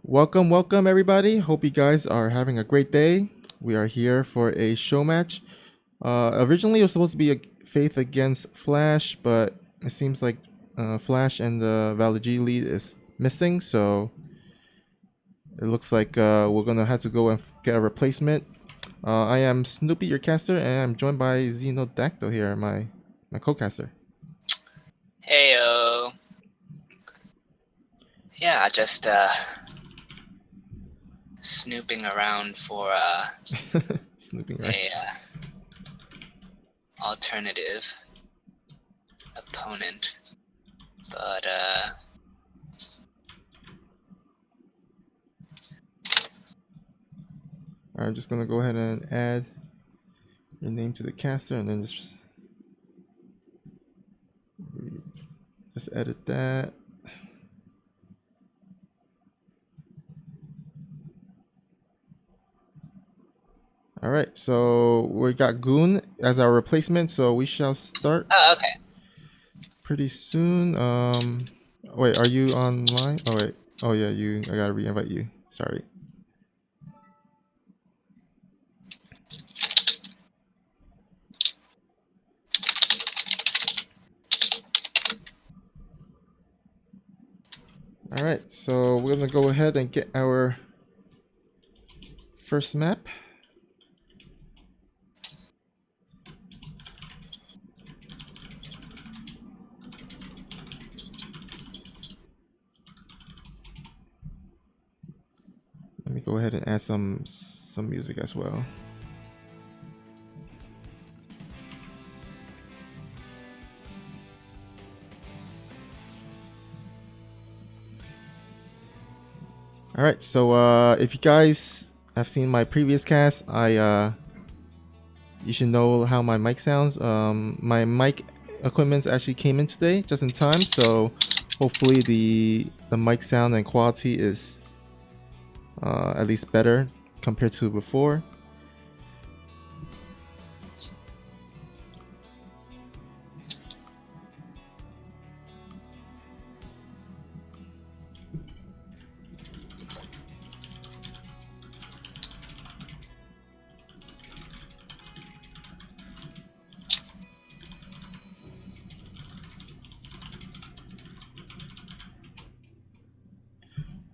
Welcome everybody. Hope you guys are having a great day. We are here for a show match. Originally, it was supposed to be a Faith against Flash, but it seems like Flash and the Valid G lead is missing, so it looks like we're gonna have to go and get a replacement. I am Snoopy, your caster, and I'm joined by Xenodactyl here, my co-caster. Heyo. Yeah, just snooping around for Snooping, right? a alternative opponent, but I'm just gonna go ahead and add your name to the caster, and then just edit that. All right, so we got Goon as our replacement, so we shall start okay. pretty soon. Wait, are you online? Oh wait, oh yeah, I gotta re-invite you. Sorry. All right, so we're gonna go ahead and get our first map. Let me go ahead and add some music as well. All right, so if you guys have seen my previous cast, you should know how my mic sounds. My mic equipment actually came in today just in time, so hopefully the mic sound and quality is at least better compared to before.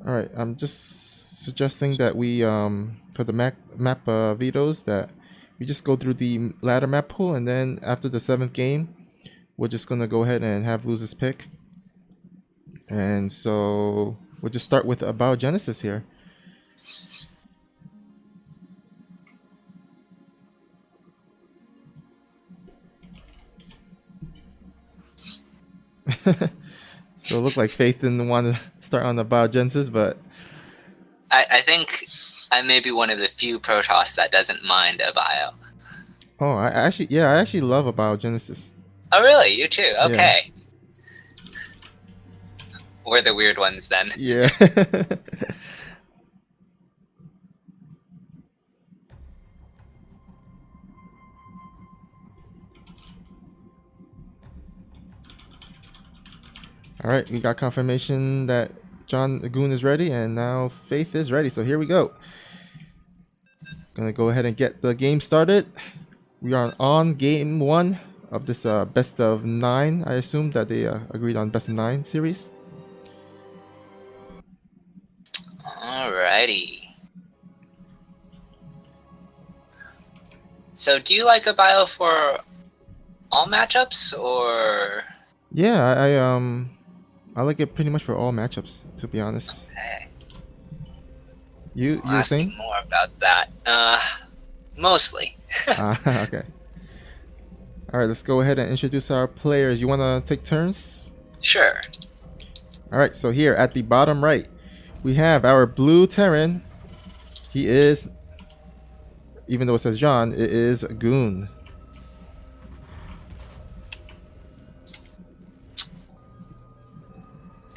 All right, I'm just suggesting that we for the map vetoes that we just go through the ladder map pool, and then after the 7th game, we're just gonna go ahead and have losers pick. And so we'll just start with Abiogenesis here. So it looked like Faith didn't want to start on the Abiogenesis, but I think I may be one of the few Protoss that doesn't mind a bio. oh, I actually love Abiogenesis. Oh, really? You too? Yeah. Okay. We're the weird ones then. Yeah. All right, we got confirmation that Goon is ready, and now Faith is ready. So here we go. Gonna go ahead and get the game started. We are on game 1 of this best of 9. I assume that they agreed on best of 9 series. Alrighty. So do you like a bio for all matchups, or? Yeah, I like it pretty much for all matchups, to be honest. Okay. You asking think? more about that. Mostly. Okay. All right, let's go ahead and introduce our players. You want to take turns? Sure. All right, so here at the bottom right, we have our blue Terran. He is, even though it says John, it is Goon.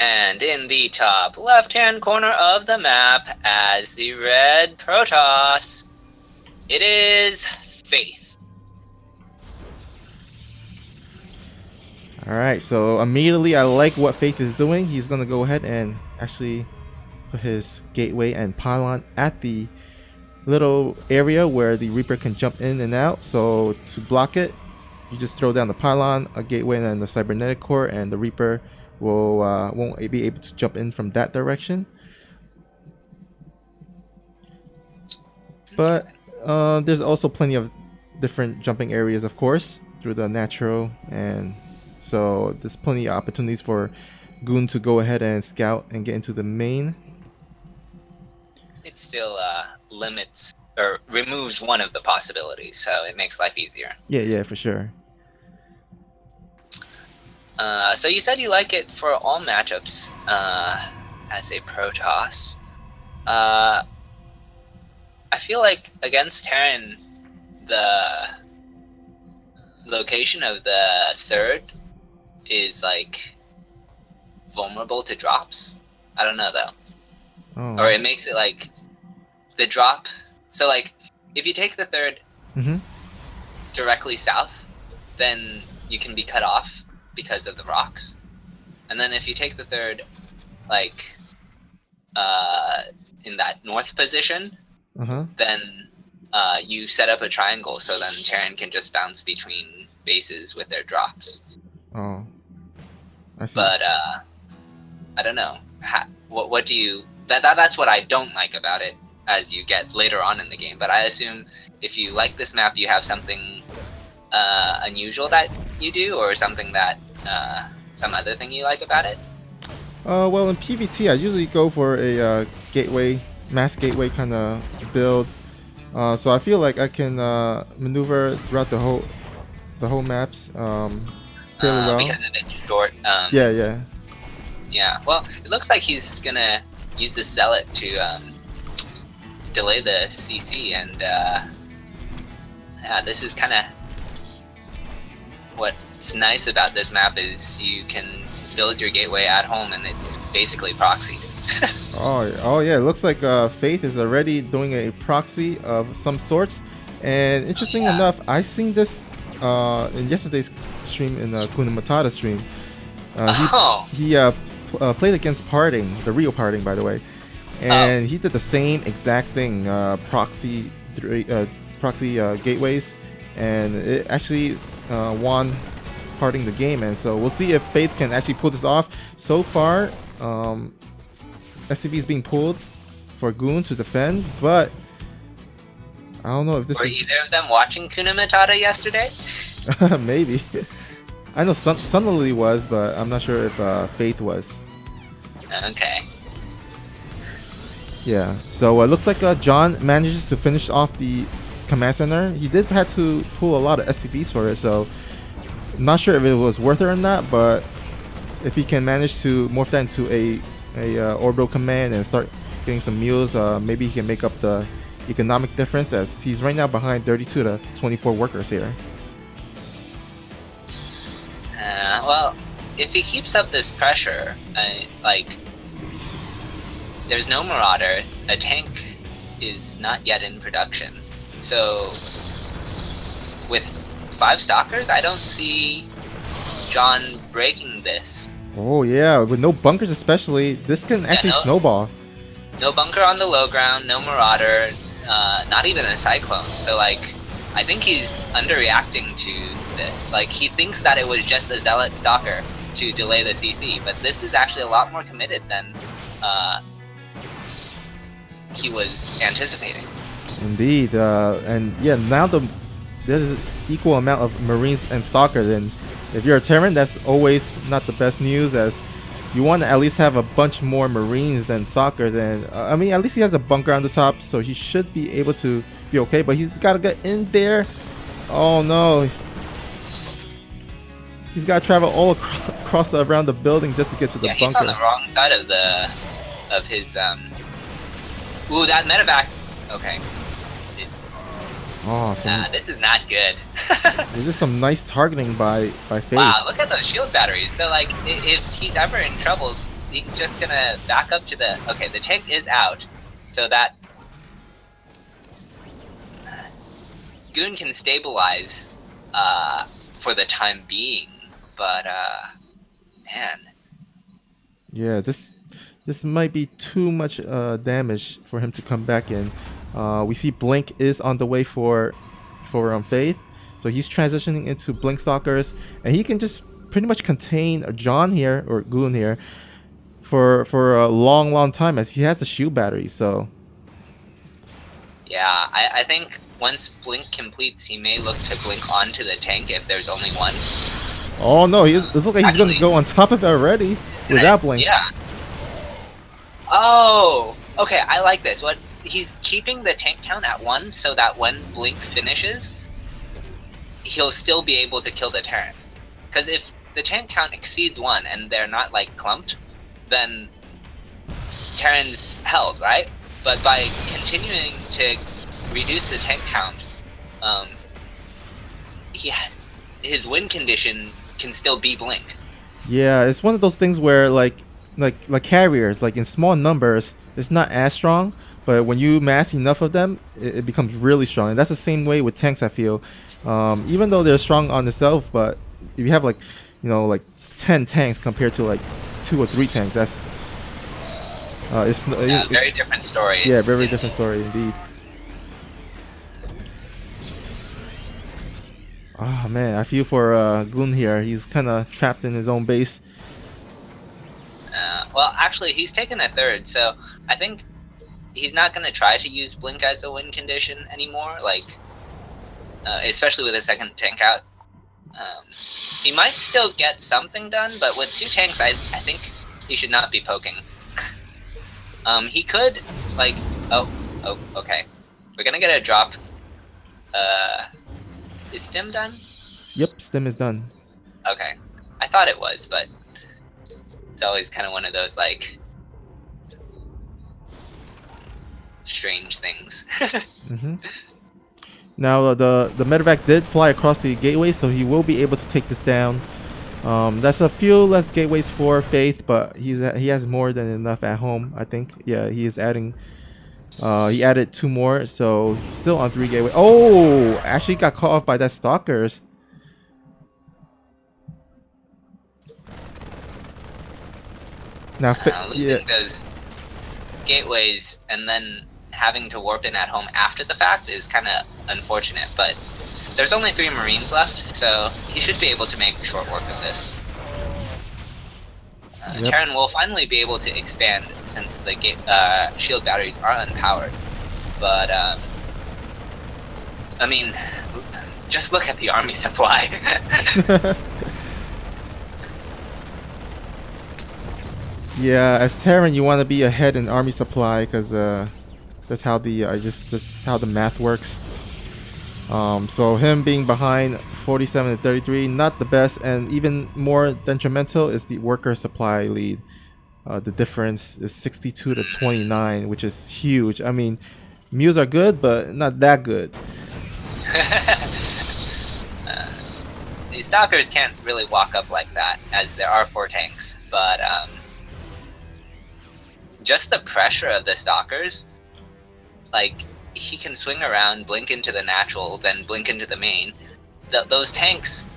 And in the top left-hand corner of the map, as the red Protoss, it is Faith. All right, so immediately I like what Faith is doing. He's gonna go ahead and actually put his gateway and pylon at the little area where the Reaper can jump in and out. So to block it, you just throw down the pylon, a gateway, and then the cybernetic core, and the Reaper won't be able to jump in from that direction. But there's also plenty of different jumping areas, of course, through the natural, and so there's plenty of opportunities for Goon to go ahead and scout and get into the main. It still limits or removes one of the possibilities, so it makes life easier. Yeah, for sure. So you said you like it for all matchups as a Protoss. I feel like against Terran, the location of the third is like vulnerable to drops. I don't know though. Oh. Or it makes it like the drop. So like if you take the third directly south, then you can be cut off because of the rocks. And then if you take the third like in that north position, then you set up a triangle so then Terran can just bounce between bases with their drops. Oh, I see. But I don't know. What do you? That's what I don't like about it as you get later on in the game. But I assume if you like this map, you have something unusual that you do, or something that some other thing you like about it. Well, in PvT, I usually go for a gateway, mass gateway kind of build. So I feel like I can maneuver throughout the whole maps fairly well. Because of its short. Yeah. Well, it looks like he's gonna use the Zealot to delay the CC, and yeah, this is kind of what's nice about this map is you can build your gateway at home, and it's basically proxied. Oh yeah, it looks like Faith is already doing a proxy of some sorts. And interesting enough, I seen this in yesterday's stream, in Kuna Matata stream. He played against Parting, the real Parting, by the way, and he did the same exact thing, proxy gateways, and it actually won Parting the game. And so we'll see if Faith can actually pull this off. So far, SCV is being pulled for Goon to defend, but I don't know if this Were either of them watching Kuna Matata yesterday? Maybe. I know Sunlily was, but I'm not sure if Faith was. Okay. Yeah, so it looks like John manages to finish off the command center. He did have to pull a lot of SCVs for it, so I'm not sure if it was worth it or not, but if he can manage to morph that into a orbital command and start getting some mules, maybe he can make up the economic difference, as he's right now behind 32 to 24 workers here. Well, if he keeps up this pressure, like, there's no Marauder, a tank is not yet in production, so with 5 Stalkers, I don't see John breaking this. Oh yeah, with no bunkers especially, this can actually snowball. No bunker on the low ground, no Marauder, not even a Cyclone, so like, I think he's underreacting to this. Like, he thinks that it was just a Zealot Stalker to delay the CC, but this is actually a lot more committed than he was anticipating. Indeed, and yeah, now there's equal amount of Marines and Stalkers, and if you're a Terran, that's always not the best news, as you want to at least have a bunch more Marines than Stalkers. And I mean, at least he has a bunker on the top, so he should be able to be okay, but he's got to get in there. Oh no, he's got to travel all across around the building just to get to the bunker. He's on the wrong side of his ooh, that medevac. Okay. Oh, this is not good. This is some nice targeting by Faith. Wow, look at those shield batteries. So like, if he's ever in trouble, he's just gonna back up to the. Okay, the tank is out, so that Goon can stabilize for the time being. But man, yeah, this this might be too much damage for him to come back in. We see Blink is on the way for Faith, so he's transitioning into Blink Stalkers, and he can just pretty much contain John here or Goon here for a long time, as he has the shield battery. So Yeah, I think once Blink completes, he may look to Blink onto the tank if there's only one. oh no, it looks like he's Actually, gonna go on top of it already without Blink. Yeah. Oh, okay. I like this. What he's keeping the tank count at 1 so that when Blink finishes, he'll still be able to kill the Terran. Because if the tank count exceeds 1 and they're not like clumped, then Terran's held, right? But by continuing to reduce the tank count, his win condition can still be Blink. Yeah, it's one of those things where like carriers, like in small numbers, it's not as strong, but when you mass enough of them, it becomes really strong. And that's the same way with tanks, I feel. Even though they're strong on themselves, but if you have like, like 10 tanks compared to like 2 or 3 tanks, that's it's very different story. Yeah, very different story indeed. Oh man, I feel for Goon here. He's kind of trapped in his own base. Well, actually, he's taken a third, so I think he's not going to try to use Blink as a win condition anymore, like, especially with a second tank out. He might still get something done, but with 2 tanks, I think he should not be poking. He could, like, oh, okay. We're going to get a drop. Is Stim done? Yep, Stim is done. Okay. I thought it was, but it's always kind of one of those, like, strange things. Now the medevac did fly across the gateway, so he will be able to take this down. That's a few less gateways for Faith, but he has more than enough at home, I think. Yeah, he is adding. He added 2 more, so he's still on 3 gateway. Oh, actually got caught off by that stalkers. Now, losing those gateways and then having to warp in at home after the fact is kind of unfortunate, but there's only 3 Marines left, so he should be able to make short work of this. Terran will finally be able to expand since the shield batteries are unpowered, but I mean, just look at the army supply. Yeah, as Terran, you want to be ahead in army supply because that's how the that's how the math works. So him being behind 47 to 33, not the best, and even more detrimental is the worker supply lead. The difference is 62 to 29, which is huge. I mean, mules are good, but not that good. These stalkers can't really walk up like that, as there are 4 tanks, but just the pressure of the stalkers, like, he can swing around, blink into the natural, then blink into the main. Those tanks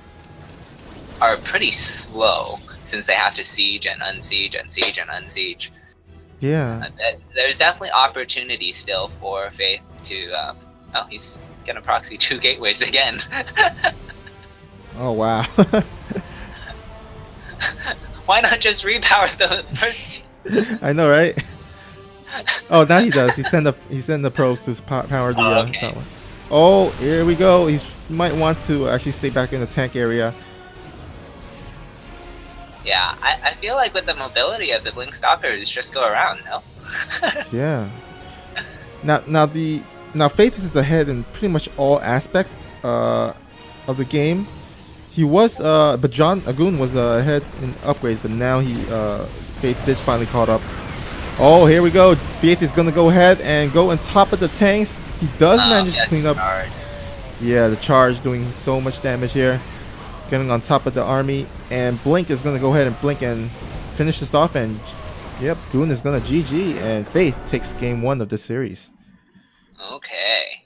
are pretty slow since they have to siege and unsiege and siege and unsiege. Yeah. There's definitely opportunity still for Faith to... oh, he's gonna proxy 2 gateways again. Oh, wow. Why not just repower the first... I know, right? Oh, now he does. He send the probes to power the okay. that one. Oh, here we go. He might want to actually stay back in the tank area. Yeah, I feel like with the mobility of the Blink Stalkers, just go around, no? Yeah. Now Faith is ahead in pretty much all aspects of the game. He was but Goon was ahead in upgrades, but now Faith did finally caught up. Oh, here we go. Faith is gonna go ahead and go on top of the tanks. He does manage to clean up. Yeah, the charge doing so much damage here, getting on top of the army. And Blink is gonna go ahead and blink and finish this off. And yep, Goon is gonna GG, and Faith takes game 1 of the series. Okay.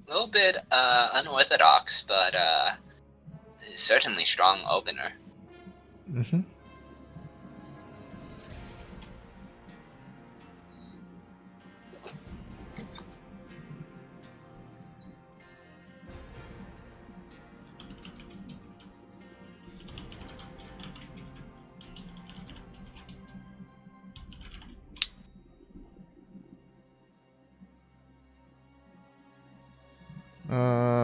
A little bit unorthodox, but certainly strong opener.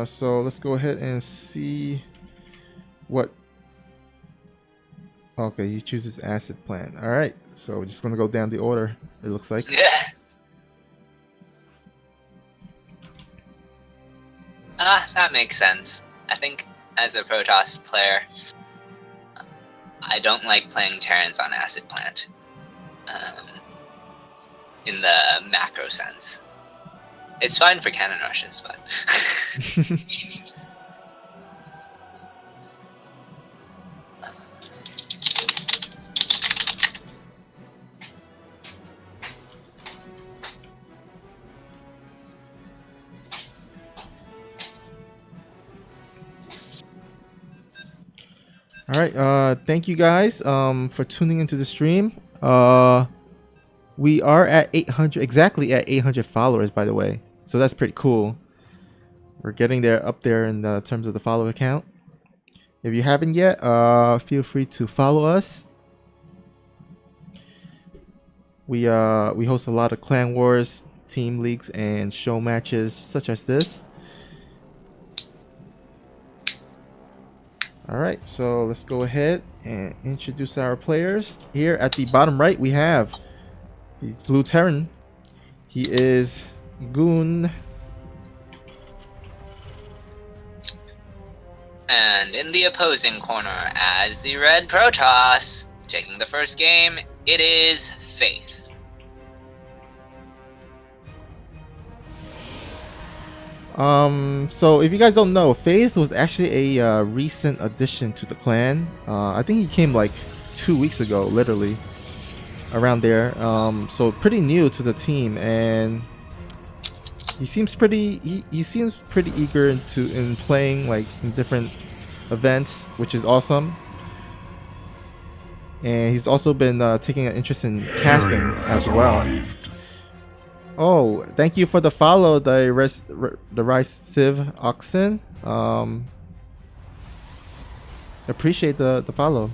So let's go ahead and see what. Okay, he chooses acid plant. All right, so we're just gonna go down the order. It looks like. Yeah. That makes sense. I think as a Protoss player, I don't like playing Terrans on acid plant. In the macro sense. It's fine for cannon rushes, but All right. Thank you guys for tuning into the stream. We are at 800, exactly at 800 followers, by the way. So that's pretty cool. We're getting there, up there in the terms of the follower count. If you haven't yet, feel free to follow us. We host a lot of clan wars, team leagues, and show matches such as this. All right, so let's go ahead and introduce our players. Here at the bottom right, we have the Blue Terran. He is Goon. And in the opposing corner, as the Red Protoss, taking the first game, it is Faith. So if you guys don't know, Faith was actually a recent addition to the clan. I think he came like 2 weeks ago, literally, around there. So pretty new to the team, and he seems pretty. He seems pretty eager in playing like in different events, which is awesome. And he's also been taking an interest in casting as well. Oh, thank you for the follow, the Rice Civ Oxen. Appreciate the follow.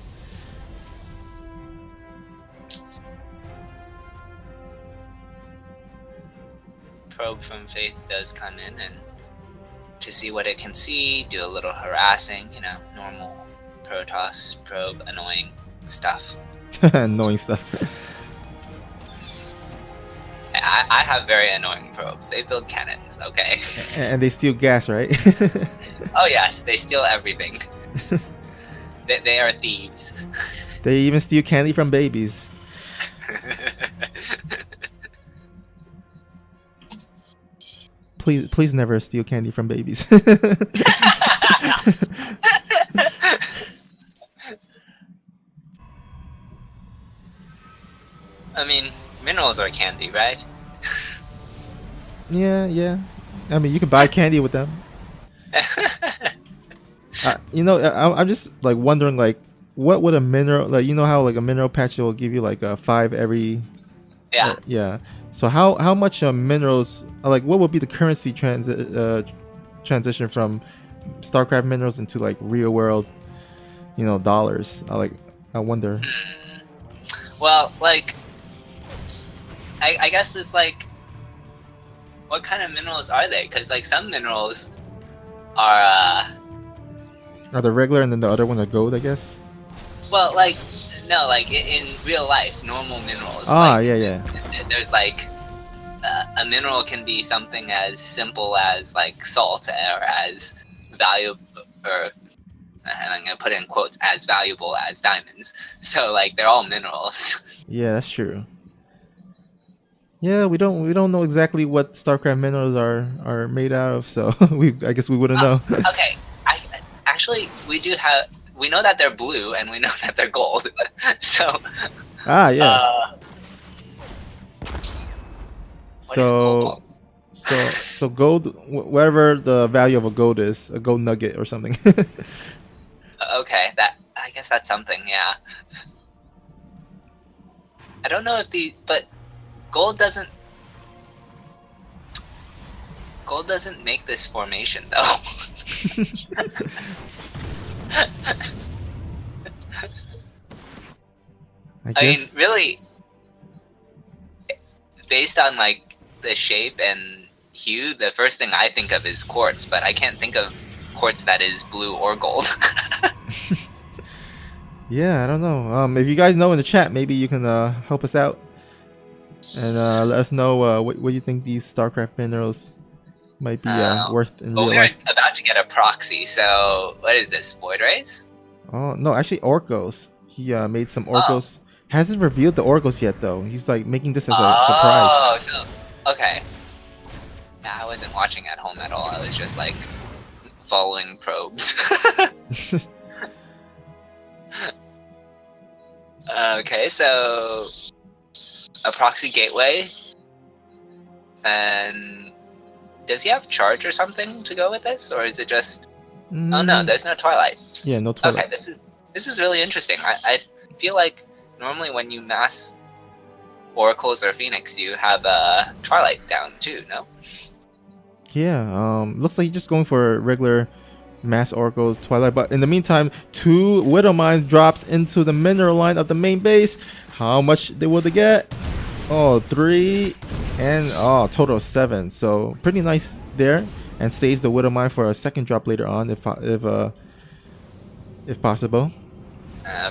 Probe from Faith does come in and to see what it can see, do a little harassing, normal Protoss probe annoying stuff. Annoying stuff. I have very annoying probes. They build cannons, okay? And they steal gas, right? Oh yes, they steal everything. They are thieves. They even steal candy from babies. Please never steal candy from babies. I mean, minerals are candy, right? Yeah. I mean, you can buy candy with them. I'm just like wondering, like, what would a mineral, like, how like a mineral patch will give you like a 5 every. Yeah. Yeah. So how much minerals, like, what would be the currency transition from StarCraft minerals into like real world, dollars? I wonder. Well, like, I guess it's like, what kind of minerals are they? Because like some minerals are the regular, and then the other one are gold, I guess. Well, like, no, like in real life, normal minerals. Ah, like, yeah. There's like a mineral can be something as simple as like salt, or as valuable, or I'm gonna put in quotes, as valuable as diamonds. So like they're all minerals. Yeah, that's true. Yeah, we don't know exactly what StarCraft minerals are made out of, so I guess we wouldn't know. Okay, actually we know that they're blue and we know that they're gold. So. Yeah. So gold, whatever the value of a gold is, a gold nugget or something. Okay, I guess that's something, yeah. I don't know but gold doesn't make this formation though. I mean, really, based on like the shape and hue, the first thing I think of is quartz, but I can't think of quartz that is blue or gold. Yeah, I don't know. If you guys know in the chat, maybe you can help us out and let us know what you think these StarCraft minerals might be uh, worth in but real we're life. about to get a proxy, so what is this? Void rays? Oh no, actually Orcos. He made some Oh. Orcos. Hasn't revealed the Orcos yet though. He's like making this as a surprise. Oh, so okay. Yeah, I wasn't watching at home at all. I was just like following probes. Okay, so a proxy gateway, and does he have charge or something to go with this, or is it just? Oh no, there's no twilight. Yeah, no Okay, Twilight. this is really interesting. I feel like normally when you mass oracles or phoenix, you have a twilight down too. No. Yeah, looks like he's just going for a regular Mass Oracle Twilight. But in the meantime, 2 Widow Mines drops into the mineral line of the main base. How much will they get? Oh, 3 and total of 7. So pretty nice there, and saves the Widow Mine for a second drop later on if possible.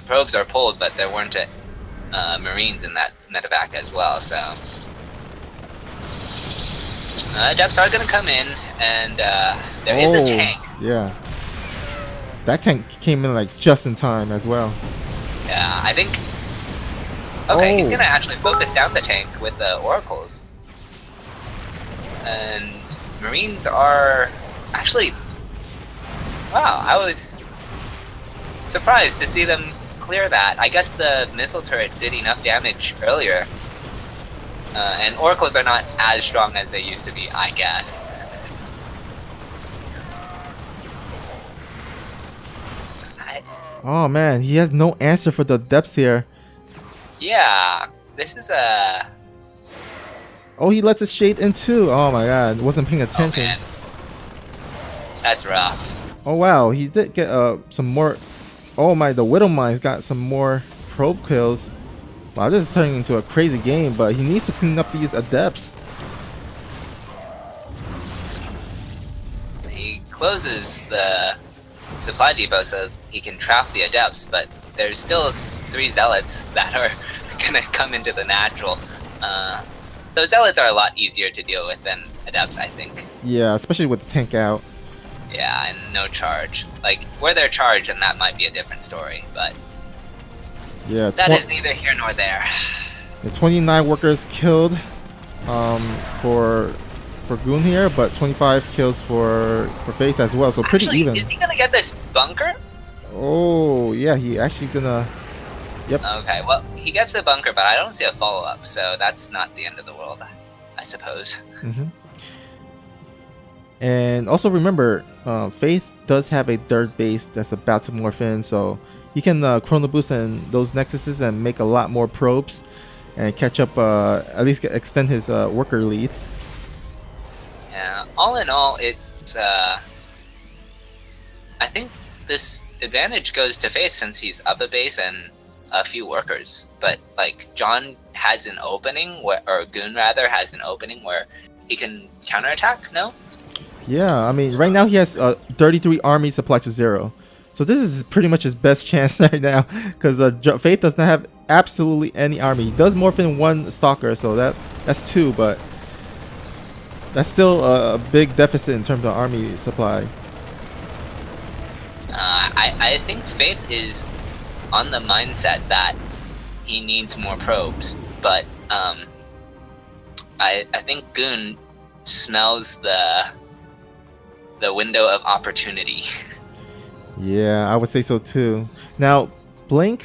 Probes are pulled, but there weren't Marines in that medevac as well, so depths are going to come in, and there is a tank. Yeah, that tank came in like just in time as well. Yeah, I think. Okay, he's going to actually focus down the tank with the oracles, and Marines are actually. Wow, I was surprised to see them clear that. I guess the missile turret did enough damage earlier. And oracles are not as strong as they used to be, I guess. Oh man, he has no answer for the depths here. Yeah, this is a... Oh, he lets his shade in too. Oh my god, wasn't paying attention. Oh, man. That's rough. Oh wow, he did get some more. Oh my, the Widow Mines got some more probe kills. Wow, this is turning into a crazy game, but he needs to clean up these adepts. He closes the supply depot so he can trap the adepts, but there's still 3 zealots that are gonna come into the natural. Those zealots are a lot easier to deal with than adepts, I think. Yeah, especially with the tank out. Yeah, and no charge. Like, were there charge, and that might be a different story, but Yeah, that is neither here nor there. the 29 workers killed for Goon here, but 25 kills for Faith as well. So pretty Actually, even. is he gonna get this bunker? Oh yeah, he actually gonna. Yep. Okay, well, he gets the bunker, but I don't see a follow-up, so that's not the end of the world, I suppose. And also remember, Faith does have a third base that's about to morph in, so he can chrono boost in those nexuses and make a lot more probes and catch up, at least extend his worker lead. Yeah, all in all, it's, I think this advantage goes to Faith since he's up a base and a few workers. But, like, John has an opening, or Goon rather, has an opening where he can counterattack, no? Yeah, I mean, right now he has 33 army supply to 0. So this is pretty much his best chance right now, because Faith does not have absolutely any army. He does morph in 1 stalker, so that's 2, but that's still a big deficit in terms of army supply. I think Faith is on the mindset that he needs more probes, but I think Goon smells the window of opportunity. Yeah, I would say so too. Now, Blink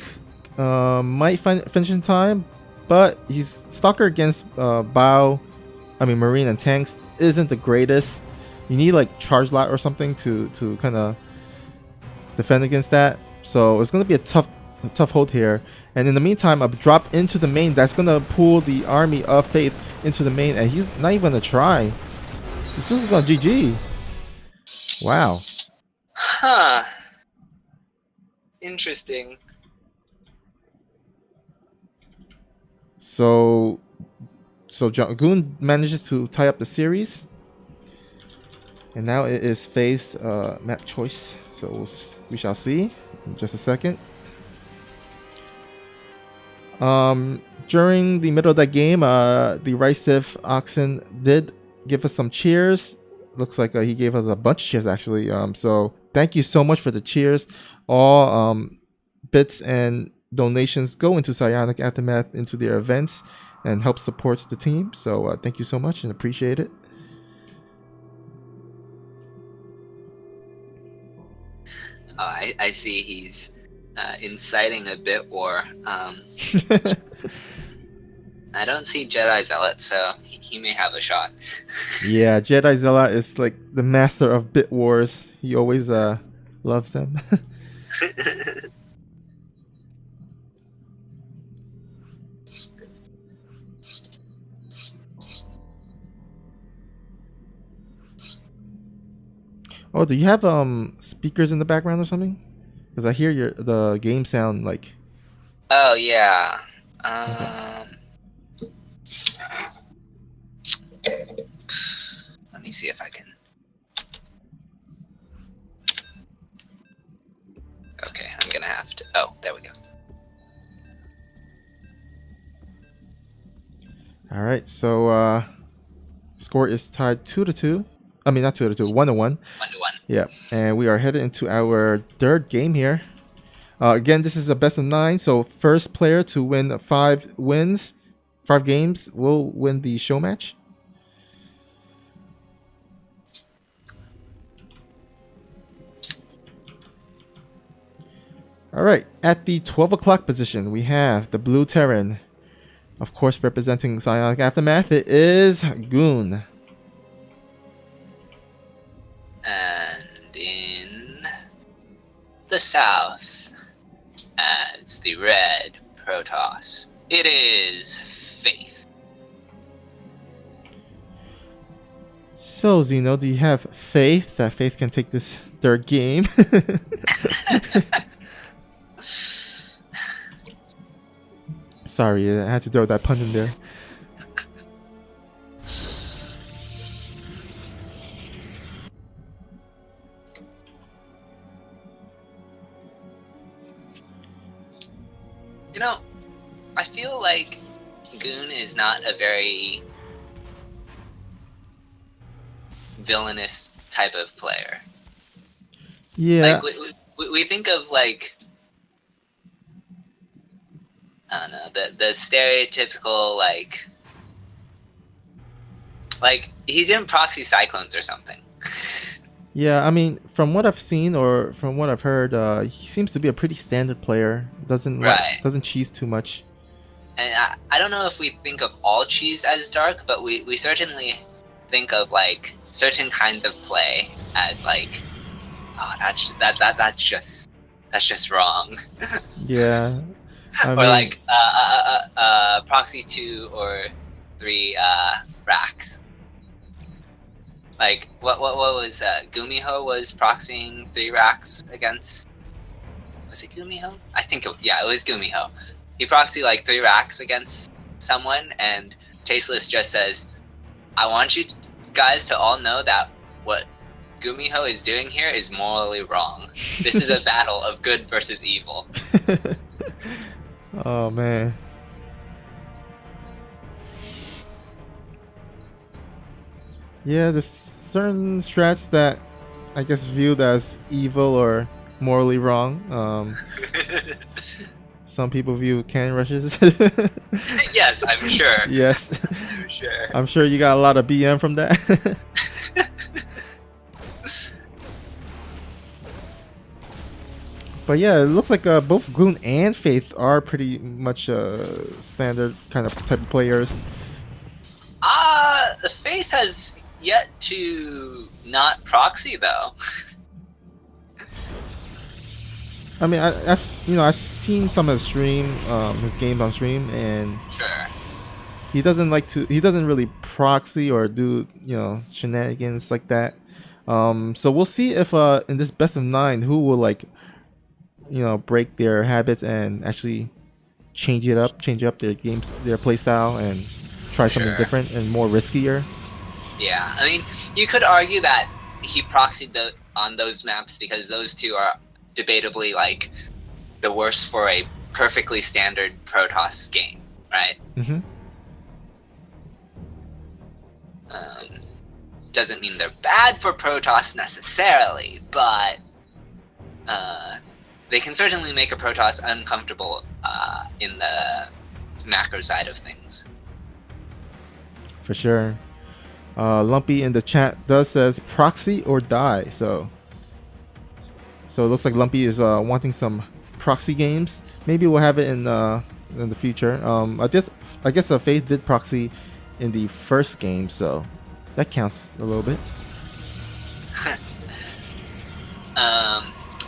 might finish in time, but he's Stalker against Marine and tanks isn't the greatest. You need like Charge Lot or something to kind of defend against that. So it's going to be a tough hold here. And in the meantime, a drop into the main that's going to pull the army of Faith into the main, and he's not even going to try. He's just going to GG. Wow. Huh. Interesting. So Goon manages to tie up the series. And now it is Faith's map choice. So we shall see in just a second. During the middle of that game, the Ricef Oxen did give us some cheers. Looks like he gave us a bunch of cheers actually. So thank you so much for the cheers. All bits and donations go into Psionic Aftermath into their events and help support the team. So thank you so much and appreciate it. I see he's inciting a bit war. I don't see Jedi Zealot, so he may have a shot. Yeah, Jedi Zealot is like the master of bit wars. He always loves them. Oh, do you have speakers in the background or something? Because I hear the game sound like. Oh yeah. Let me see if I can. Okay, I'm gonna have to. Oh, there we go. All right, so score is tied 2-2. I mean, not 2-2, 1-1. 1-1. Yeah, and we are headed into our third game here. Again, this is a best of 9, so first player to win 5 games, will win the show match. All right, at the 12 o'clock position, we have the Blue Terran. Of course, representing Psionic Aftermath, it is Goon. And in the south, as the red Protoss, it is Faith. So, Zeno, do you have faith that Faith can take this third game? Sorry, I had to throw that pun in there. You know, I feel like Goon is not a very villainous type of player. Yeah. Like we think of like, I don't know, the stereotypical like he didn't proxy cyclones or something. Yeah, I mean, from what I've seen or from what I've heard, he seems to be a pretty standard player. Doesn't cheese too much. And I don't know if we think of all cheese as dark, but we certainly think of like certain kinds of play as like, oh, that's just wrong. Yeah. Or like proxy 2 or 3 racks. Like what was Gumiho was proxying 3 racks against? Was it Gumiho? I think it was Gumiho. He proxied like 3 racks against someone, and Tasteless just says, "I want you guys to all know that what Gumiho is doing here is morally wrong. This is a battle of good versus evil." Oh man. Yeah, there's certain strats that I guess viewed as evil or morally wrong. Some people view cannon rushes. Yes, I'm sure. Yes. I'm sure. I'm sure you got a lot of BM from that. But yeah, it looks like both Goon and Faith are pretty much standard kind of type of players. The Faith has yet to not proxy though. I mean, I've seen some of his games on stream, and Sure. he doesn't really proxy or do shenanigans like that. So we'll see if in this best of 9 who will break their habits and actually change up their games, their play style, and try something different and more riskier. Yeah, I mean, you could argue that he proxied on those maps because those two are debatably like the worst for a perfectly standard Protoss game, right? Mm-hmm. Doesn't mean they're bad for Protoss necessarily, but they can certainly make a Protoss uncomfortable in the macro side of things. For sure. Lumpy in the chat does says proxy or die. So it looks like Lumpy is wanting some proxy games. Maybe we'll have it in the future. I guess Faith did proxy in the first game, so that counts a little bit.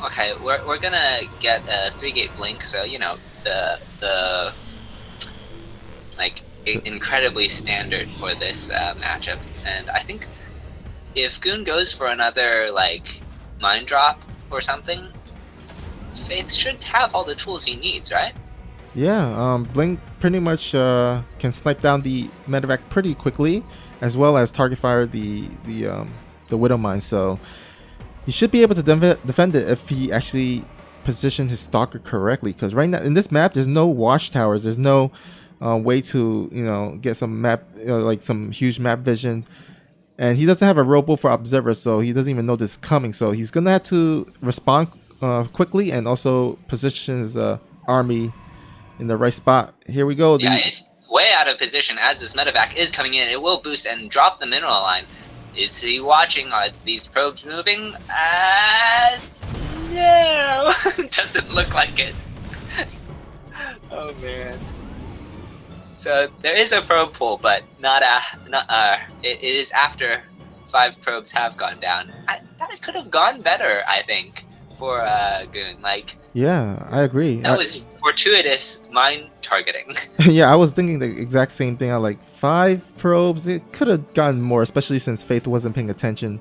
Okay, we're gonna get a 3-gate blink, so you know the like incredibly standard for this matchup, and I think if Goon goes for another like mind drop or something, Faith should have all the tools he needs, right? Yeah, Blink pretty much can snipe down the medevac pretty quickly, as well as target fire the Widow Mine. So he should be able to defend it if he actually positions his stalker correctly. Because right now in this map, there's no watchtowers. There's no way to get some map like some huge map vision, and he doesn't have a robo for observer, so he doesn't even know this is coming. So he's gonna have to respond quickly and also position his army in the right spot. Here we go. Yeah, it's way out of position as this medevac is coming in. It will boost and drop the mineral line. Is he watching? Are these probes moving? No, doesn't look like it. Oh man. So there is a probe pool, but it is after 5 probes have gone down. That could have gone better, I think, for Goon. Like, yeah, I agree. That was fortuitous mine targeting. Yeah, I was thinking the exact same thing. I like 5 probes. It could have gotten more, especially since Faith wasn't paying attention.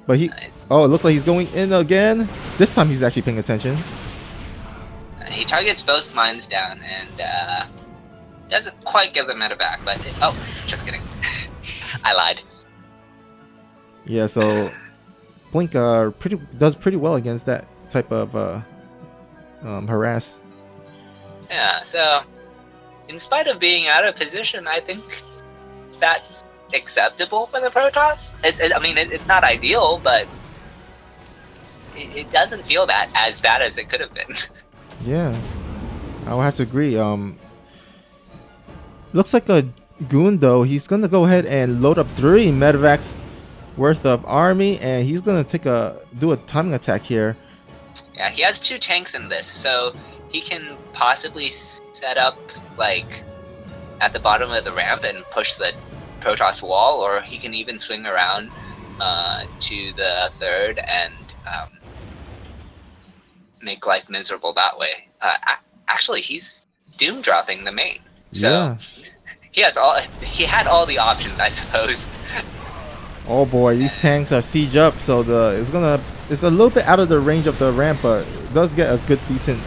But it looks like he's going in again. This time he's actually paying attention. He targets both mines down and doesn't quite get the medevac, but just kidding. I lied. Yeah, so Blink does pretty well against that type of harass. Yeah, so in spite of being out of position, I think that's acceptable for the Protoss. I mean, it's not ideal, but it doesn't feel that as bad as it could have been. Yeah, I would have to agree. Looks like a Goon though. He's gonna go ahead and load up 3 medevacs worth of army, and he's gonna do a timing attack here. Yeah, he has 2 tanks in this, so he can possibly set up like at the bottom of the ramp and push the Protoss wall, or he can even swing around to the 3rd and make life miserable that way. Actually, he's doom dropping the main, so yeah. he had all the options, I suppose. Oh boy, these tanks are siege up, so it's a little bit out of the range of the ramp, but it does get a good decent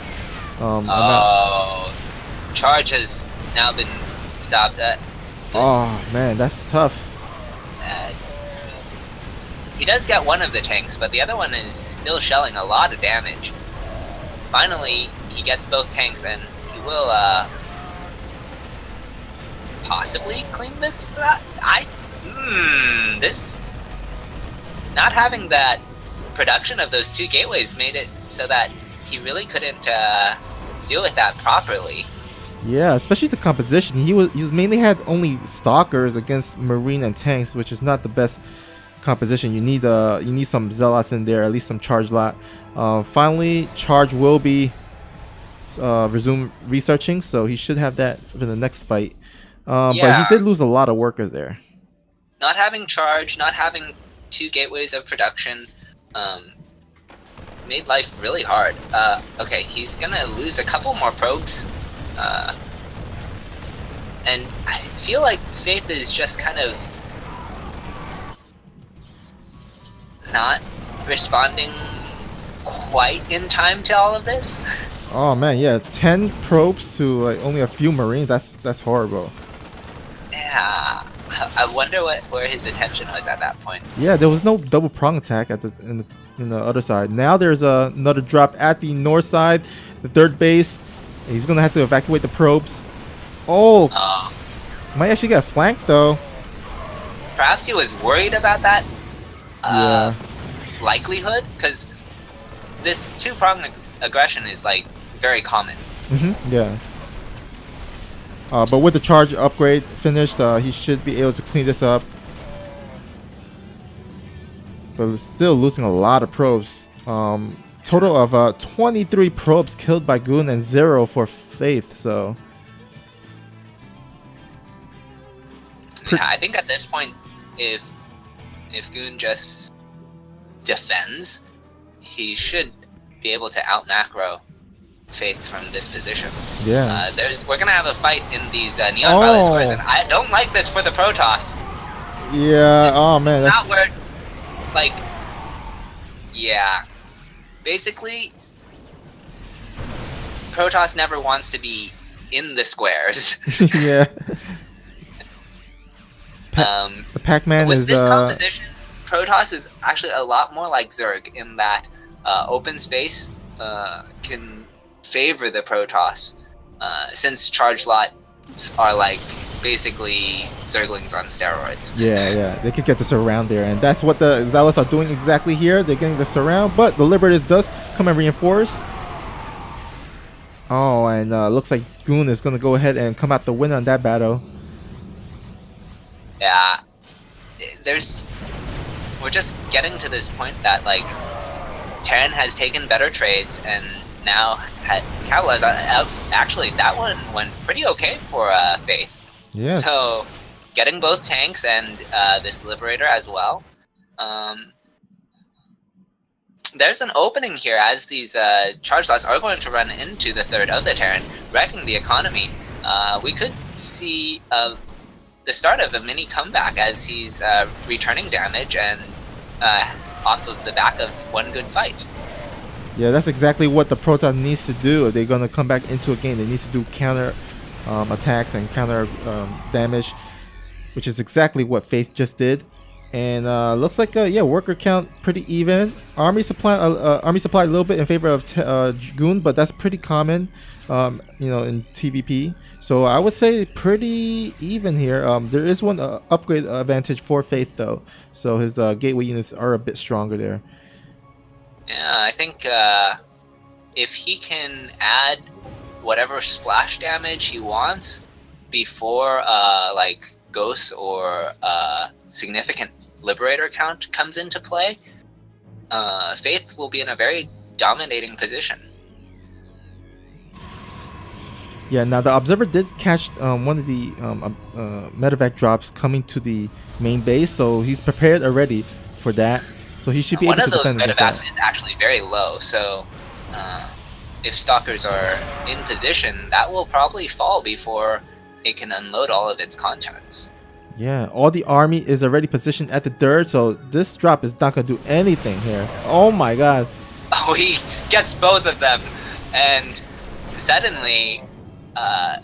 amount. Charge has now been stopped. Oh man, that's tough. He does get one of the tanks, but the other one is still shelling a lot of damage. Finally, he gets both tanks, and he will possibly clean this. This not having that production of those 2 gateways made it so that he really couldn't deal with that properly. Yeah, especially the composition. He's mainly had only stalkers against marine and tanks, which is not the best composition. You need some zealots in there, at least some charge lot. Finally, charge will be resume researching, so he should have that for the next fight. But he did lose a lot of workers there. Not having charge, not having 2 gateways of production, made life really hard. Okay, he's gonna lose a couple more probes. And I feel like Faith is just kind of not responding quite in time to all of this. Oh man, yeah, 10 probes to like only a few marines. That's horrible. Yeah, I wonder where his attention was at that point. Yeah, there was no double prong attack at in the other side. Now there's another drop at the north side, the third base. He's gonna have to evacuate the probes. Oh, Uh, might actually get flanked though. Perhaps he was worried about that Yeah. likelihood, because this two-pronged aggression is like very common. Yeah. But with the charge upgrade finished, he should be able to clean this up. But still losing a lot of probes. Total of 23 probes killed by Goon and 0 for Faith. So Yeah, I think at this point, if Goon just defends, he should be able to out macro Faith from this position. yeah. We're gonna have a fight in these neon violet squares, and I don't like this for the Protoss. Yeah. Oh man. That's Not where, like, yeah. Basically, Protoss never wants to be in the squares. yeah. The Pac-Man With is this composition, Protoss is actually a lot more like Zerg in that open space can favor the Protoss, since charge lots are like basically Zerglings on steroids. Yeah, they could get the surround there, and that's what the Zealots are doing exactly here. They're getting the surround, but the Liberators does come and reinforce. Oh, and looks like Goon is gonna go ahead and come out the winner on that battle. Yeah, we're just getting to this point that like Terran has taken better trades, and now capitalized on actually that one went pretty okay for Faith. Yes. So getting both tanks and this Liberator as well. There's an opening here as these charge slots are going to run into the third of the Terran, wrecking the economy. We could see the start of a mini comeback as he's returning damage and off of the back of one good fight. Yeah, that's exactly what the Protoss needs to do. If they're gonna come back into a game, they need to do counter attacks and counter damage, which is exactly what Faith just did. And looks like yeah, worker count pretty even. Army supply a little bit in favor of Goon, but that's pretty common, you know, in TVP. So I would say pretty even here. There is one upgrade advantage for Faith though, so his gateway units are a bit stronger there. Yeah, I think if he can add whatever splash damage he wants before like Ghost or significant Liberator count comes into play, Faith will be in a very dominating position. Yeah, now the Observer did catch one of the medevac drops coming to the main base, so he's prepared already for that. So he should be One able of to those defend against that. medevacs is actually very low, so if Stalkers are in position, that will probably fall before it can unload all of its contents. Yeah, all the army is already positioned at the dirt, so this drop is not going to do anything here. Oh my god. Oh, he gets both of them, and suddenly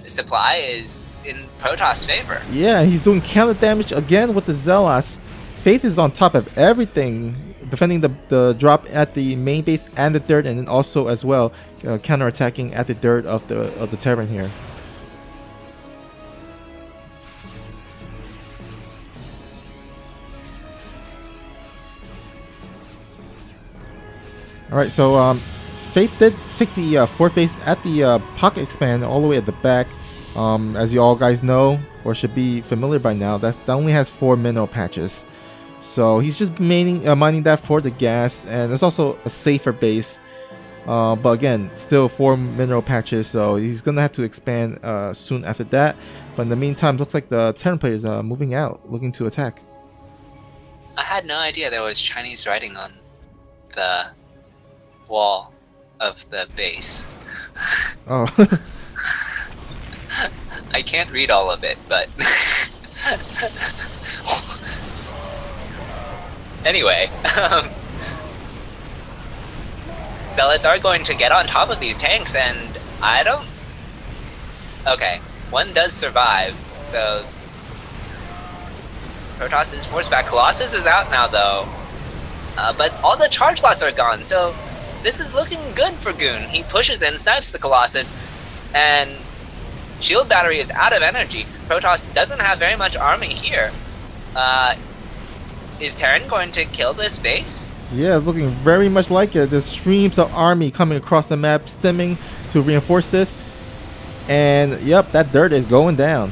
supply is in Protoss' favor. Yeah, he's doing counter damage again with the Zealots. Faith is on top of everything, defending the drop at the main base and the dirt, and then also as well counter attacking at the dirt of the Terran here. Alright, so Faith did take the fourth base at the pocket expand all the way at the back. As you all guys know, or should be familiar by now, that only has 4 mineral patches. So he's just mining that for the gas, and it's also a safer base. But again, still 4 mineral patches, so he's going to have to expand soon after that. But in the meantime, looks like the Terran players are moving out, looking to attack. I had no idea there was Chinese writing on the wall of the base. Oh. I can't read all of it, but anyway, Zealots are going to get on top of these tanks, and I don't... Okay, one does survive, so Protoss is forced back. Colossus is out now, though. But all the charge lots are gone, so this is looking good for Goon. He pushes in, snipes the Colossus, and Shield Battery is out of energy. Protoss doesn't have very much army here. Is Terran going to kill this base? Yeah, it's looking very much like it. There's streams of army coming across the map, stemming to reinforce this. And yep, that dirt is going down.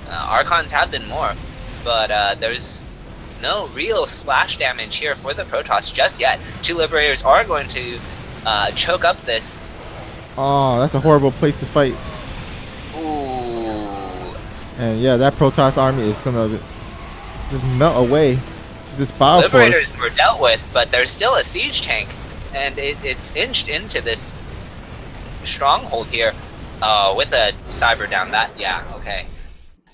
Archons have been morphed, but there's no real splash damage here for the Protoss just yet. Two Liberators are going to choke up this. Oh, that's a horrible place to fight. Ooh. And yeah, that Protoss army is gonna just melt away to this Bio Liberators Force. were dealt with, but there's still a siege tank, and it's inched into this stronghold here with a cyber down that. Yeah, okay.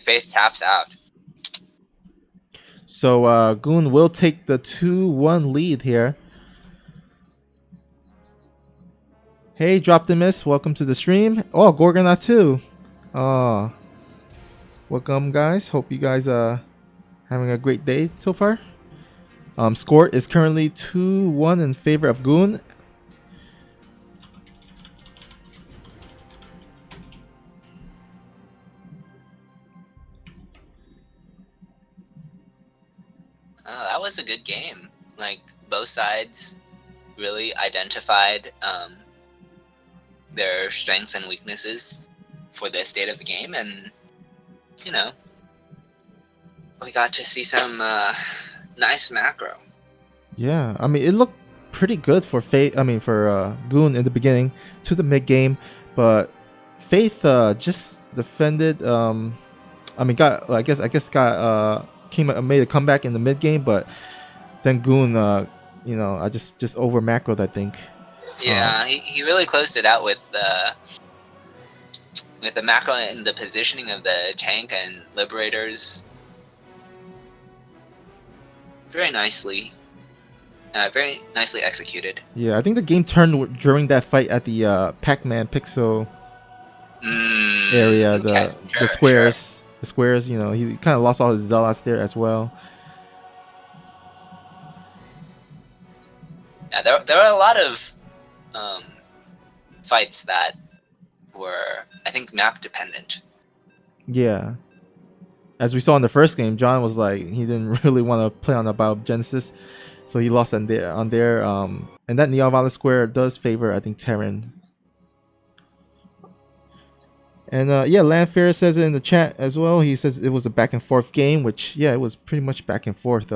Faith taps out. So Goon will take the 2-1 lead here. Hey, Droptimus, welcome to the stream. Oh, Gorgonaut too. Oh, welcome guys. Hope you guys having a great day so far. Score is currently 2-1 in favor of Goon. That was a good game. Like, both sides really identified their strengths and weaknesses for the state of the game, and, you know, we got to see some nice macro. Yeah, I mean, it looked pretty good for Goon in the beginning to the mid game, but Faith just defended. Made a comeback in the mid game, but then Goon, I just over macroed, I think. Yeah, he really closed it out with the macro and the positioning of the tank and Liberators very nicely executed. Yeah, I think the game turned during that fight at the Pac-Man Pixel area, the squares. Sure. The squares, he kind of lost all his zealots there as well. Yeah, there were a lot of fights that were, I think, map dependent. Yeah. As we saw in the first game, John was like, he didn't really want to play on the Biogenesis, so he lost on there. And that Neon Valley Square does favor, I think, Terran. And Landfair says it in the chat as well. He says it was a back and forth game, which, yeah, it was pretty much back and forth.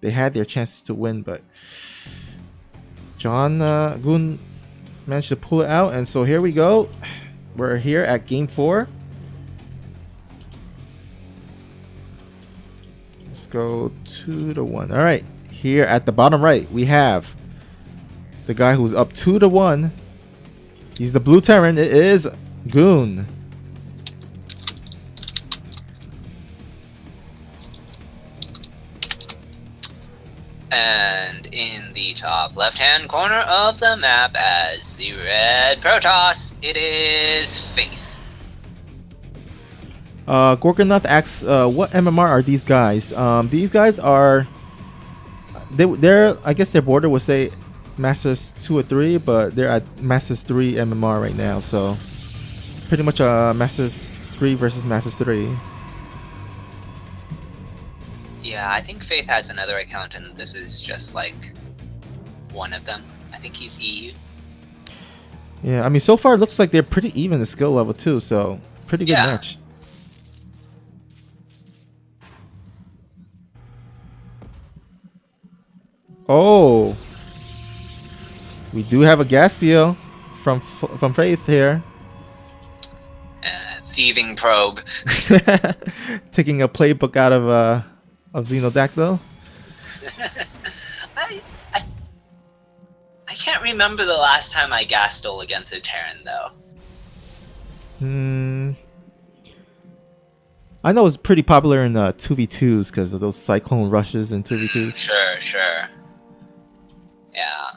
They had their chances to win, but Goon managed to pull it out. And so here we go. We're here at game 4. Let's go 2-1. All right, here at the bottom right, we have the guy who's up 2-1. He's the blue Terran. It is Goon. And in the top left-hand corner of the map as the red Protoss, it is Faith. Gorgonath asks, what MMR are these guys? These guys are... They're I guess their border would say Masters 2 or 3, but they're at Masters 3 MMR right now, so pretty much Masters 3 versus Masters 3. Yeah, I think Faith has another account, and this is just like one of them. I think he's EU. Yeah, I mean, so far it looks like they're pretty even the skill level too, so pretty good match. Oh, we do have a gas steal from Faith here. Thieving probe. Taking a playbook out of Xenodactyl. I can't remember the last time I gas stole against a Terran though. I know it's pretty popular in 2v2s because of those cyclone rushes in 2v2s. Sure. Yeah.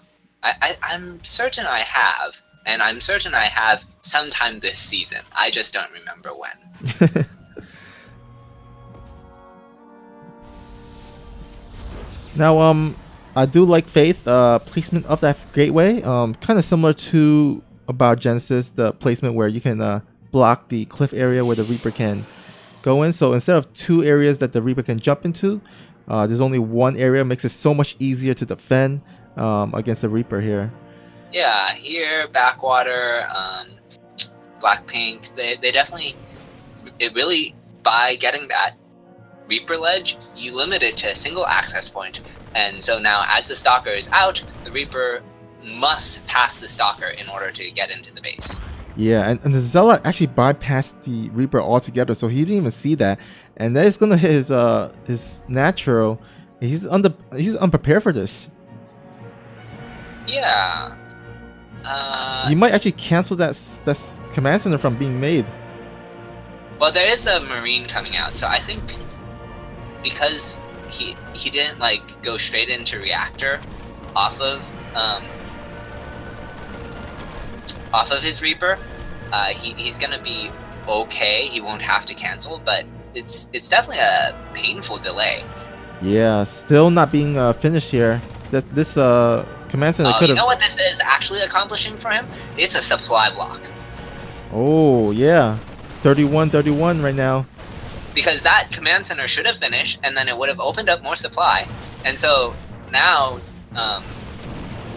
I'm certain I have, and I'm certain I have sometime this season. I just don't remember when. Now, I do like Faith placement of that gateway. Kind of similar to about Genesis, the placement where you can block the cliff area where the Reaper can go in. So instead of two areas that the Reaper can jump into, there's only one area. Makes it so much easier to defend against the Reaper here. Yeah, here, Backwater, Blackpink, they definitely, it really, by getting that Reaper ledge, you limit it to a single access point. And so now as the Stalker is out, the Reaper must pass the Stalker in order to get into the base. Yeah, and the Zealot actually bypassed the Reaper altogether, so he didn't even see that. And that is gonna hit his natural. He's unprepared for this. Yeah. He might actually cancel that command center from being made. Well, there is a Marine coming out, so I think because he didn't like go straight into Reactor off of his Reaper, he's gonna be okay. He won't have to cancel, but it's definitely a painful delay. Yeah, still not being finished here. This command center could have. You know what this is actually accomplishing for him? It's a supply block. Oh yeah, 31-31 right now. Because that command center should have finished, and then it would have opened up more supply. And so now,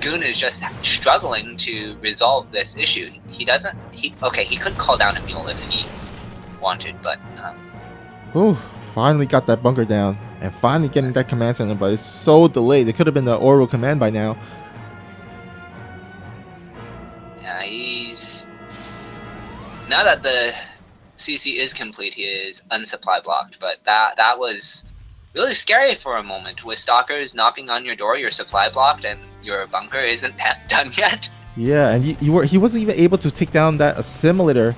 Goon is just struggling to resolve this issue. He could call down a mule if he wanted, but Ooh, finally got that bunker down, and finally getting that command center, but it's so delayed. It could have been the oral command by now. yeah, now that the CC is complete, he is unsupply blocked, but that was really scary for a moment, with stalkers knocking on your door, you're supply blocked, and your bunker isn't done yet. Yeah, and he wasn't even able to take down that assimilator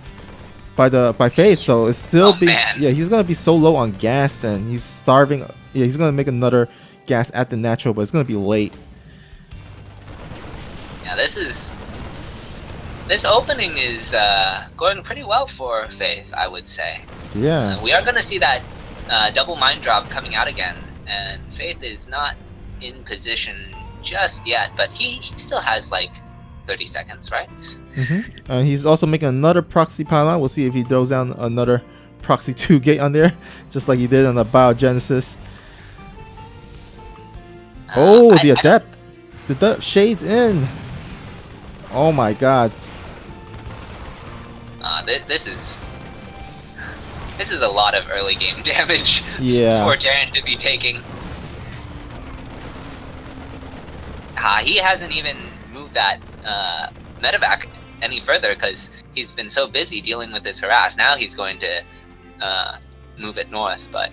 by Faith, so it's still he's gonna be so low on gas, and he's starving. Yeah, he's gonna make another gas at the natural, but it's gonna be late. Yeah, this opening is going pretty well for Faith, I would say. Yeah, we are gonna see that double mine drop coming out again, and Faith is not in position just yet, but he still has like 30 seconds, right? He's also making another proxy pylon. We'll see if he throws down another proxy 2 gate on there, just like he did on the Biogenesis. The adept. The shades in. Oh my god. This is a lot of early game damage for Darren to be taking. He hasn't even moved that medevac any further because he's been so busy dealing with this harass. Now he's going to move it north, but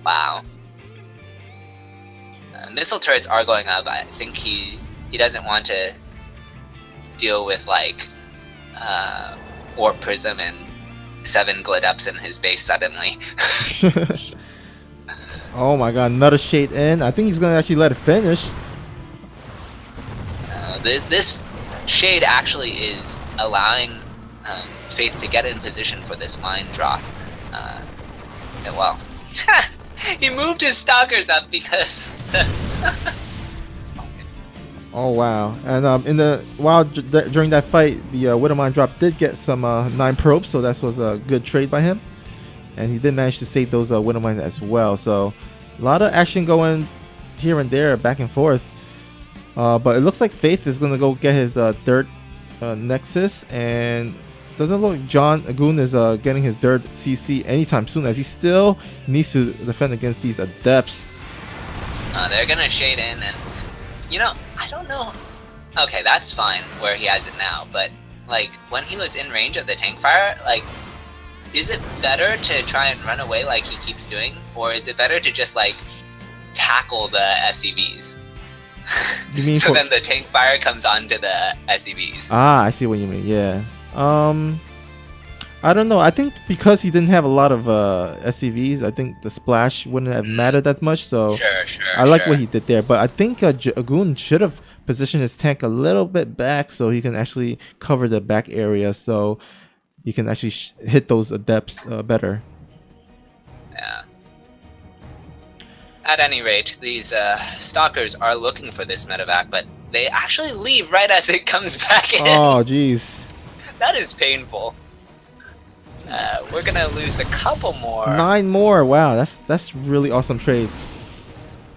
wow. Missile turrets are going up. I think he doesn't want to deal with like Warp Prism and 7 Glidups in his base suddenly. Oh my god, another shade in. I think he's gonna actually let it finish. This shade actually is allowing Faith to get in position for this mine drop. Well, he moved his stalkers up because. Oh wow! And during that fight, the Widow Mine drop did get some 9 probes, so that was a good trade by him, and he did manage to save those Widow Mines as well. So a lot of action going here and there, back and forth. But it looks like Faith is gonna go get his third Nexus, and doesn't look like Goon is getting his third CC anytime soon, as he still needs to defend against these adepts. They're gonna shade in, and I don't know. Okay, that's fine where he has it now, but like when he was in range of the tank fire, like, is it better to try and run away like he keeps doing, or is it better to just like tackle the SCVs? You mean so then the tank fire comes onto the SCVs? Ah, I see what you mean. Yeah. I don't know. I think because he didn't have a lot of SCVs, I think the splash wouldn't have mattered that much. So I like what he did there. But I think Goon should have positioned his tank a little bit back so he can actually cover the back area, so you can actually hit those adepts better. Yeah. at any rate, these stalkers are looking for this medevac, but they actually leave right as it comes back in. Oh, jeez. That is painful. We're gonna lose a couple more. 9 more. Wow, that's really awesome trade.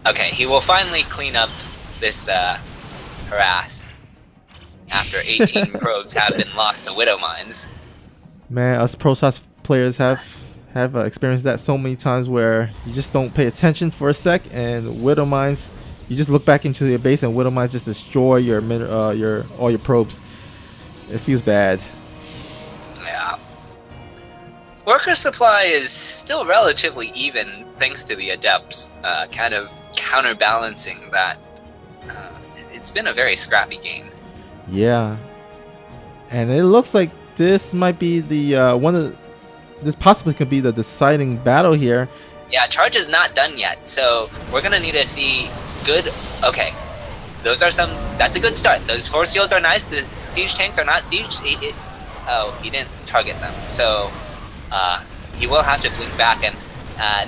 Okay, he will finally clean up this harass after 18 probes have been lost to Widow Mines. Man, us Process players have experienced that so many times where you just don't pay attention for a sec, and Widow Mines, you just look back into your base and Widow Mines just destroy your all your probes. It feels bad. Yeah. Worker supply is still relatively even thanks to the Adepts, kind of counterbalancing that. It's been a very scrappy game. Yeah, and it looks like this might be the this possibly could be the deciding battle here. Yeah, charge is not done yet, so we're gonna need to see good. Okay, those are some. That's a good start. Those force fields are nice. The siege tanks are not siege. Oh, he didn't target them, so he will have to blink back. And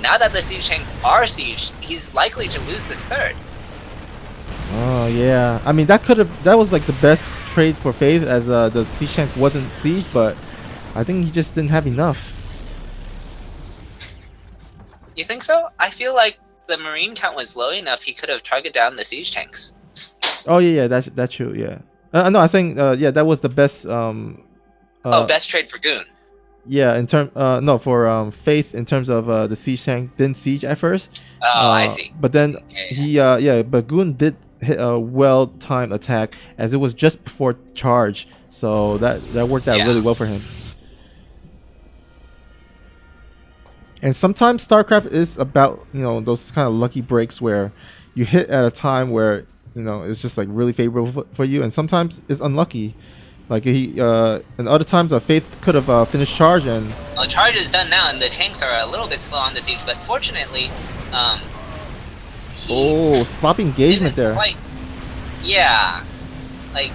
now that the siege tanks are sieged, he's likely to lose this third. Oh yeah, I mean that was like the best trade for Faith, as the siege tank wasn't sieged, but I think he just didn't have enough. You think so? I feel like the marine count was low enough he could have targeted down the siege tanks. Oh yeah, that's true. Yeah. No, I'm saying yeah, that was the best. Best trade for Goon. Yeah, in term no, for Faith, in terms of the siege tank didn't siege at first. Oh, I see. But then Yeah. but Goon did hit a well-timed attack, as it was just before charge, so that worked out really well for him. And sometimes StarCraft is about, those kind of lucky breaks where you hit at a time where, it's just like really favorable for you, and sometimes it's unlucky. Like and other times Faith could have finished charge, and well, charge is done now, and the tanks are a little bit slow on the siege, but fortunately, sloppy engagement there. Yeah, like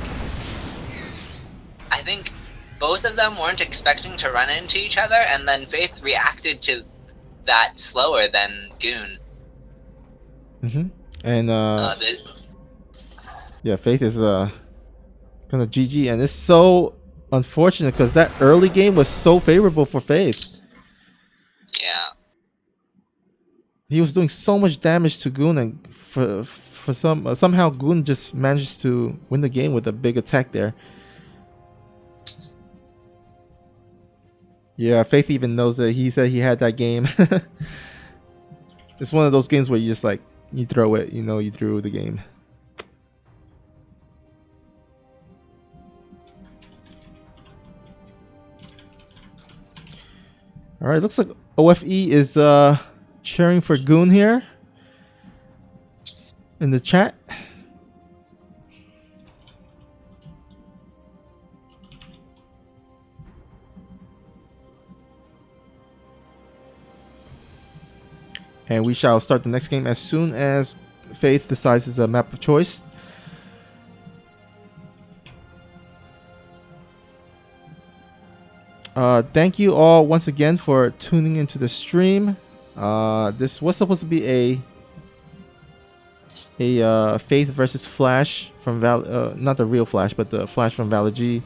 I think both of them weren't expecting to run into each other, and then Faith reacted to that slower than Goon. And yeah, Faith is kind of GG, and it's so unfortunate because that early game was so favorable for Faith. Yeah, he was doing so much damage to Goon, and for somehow Goon just managed to win the game with a big attack there. Yeah, Faith even knows that he said he had that game. It's one of those games where you just like, you throw it, you threw the game. All right, looks like OFE is cheering for Goon here in the chat. And we shall start the next game as soon as Faith decides it's a map of choice. Thank you all once again for tuning into the stream. This was supposed to be a Faith versus Flash from not the real Flash, but the Flash from Valor G.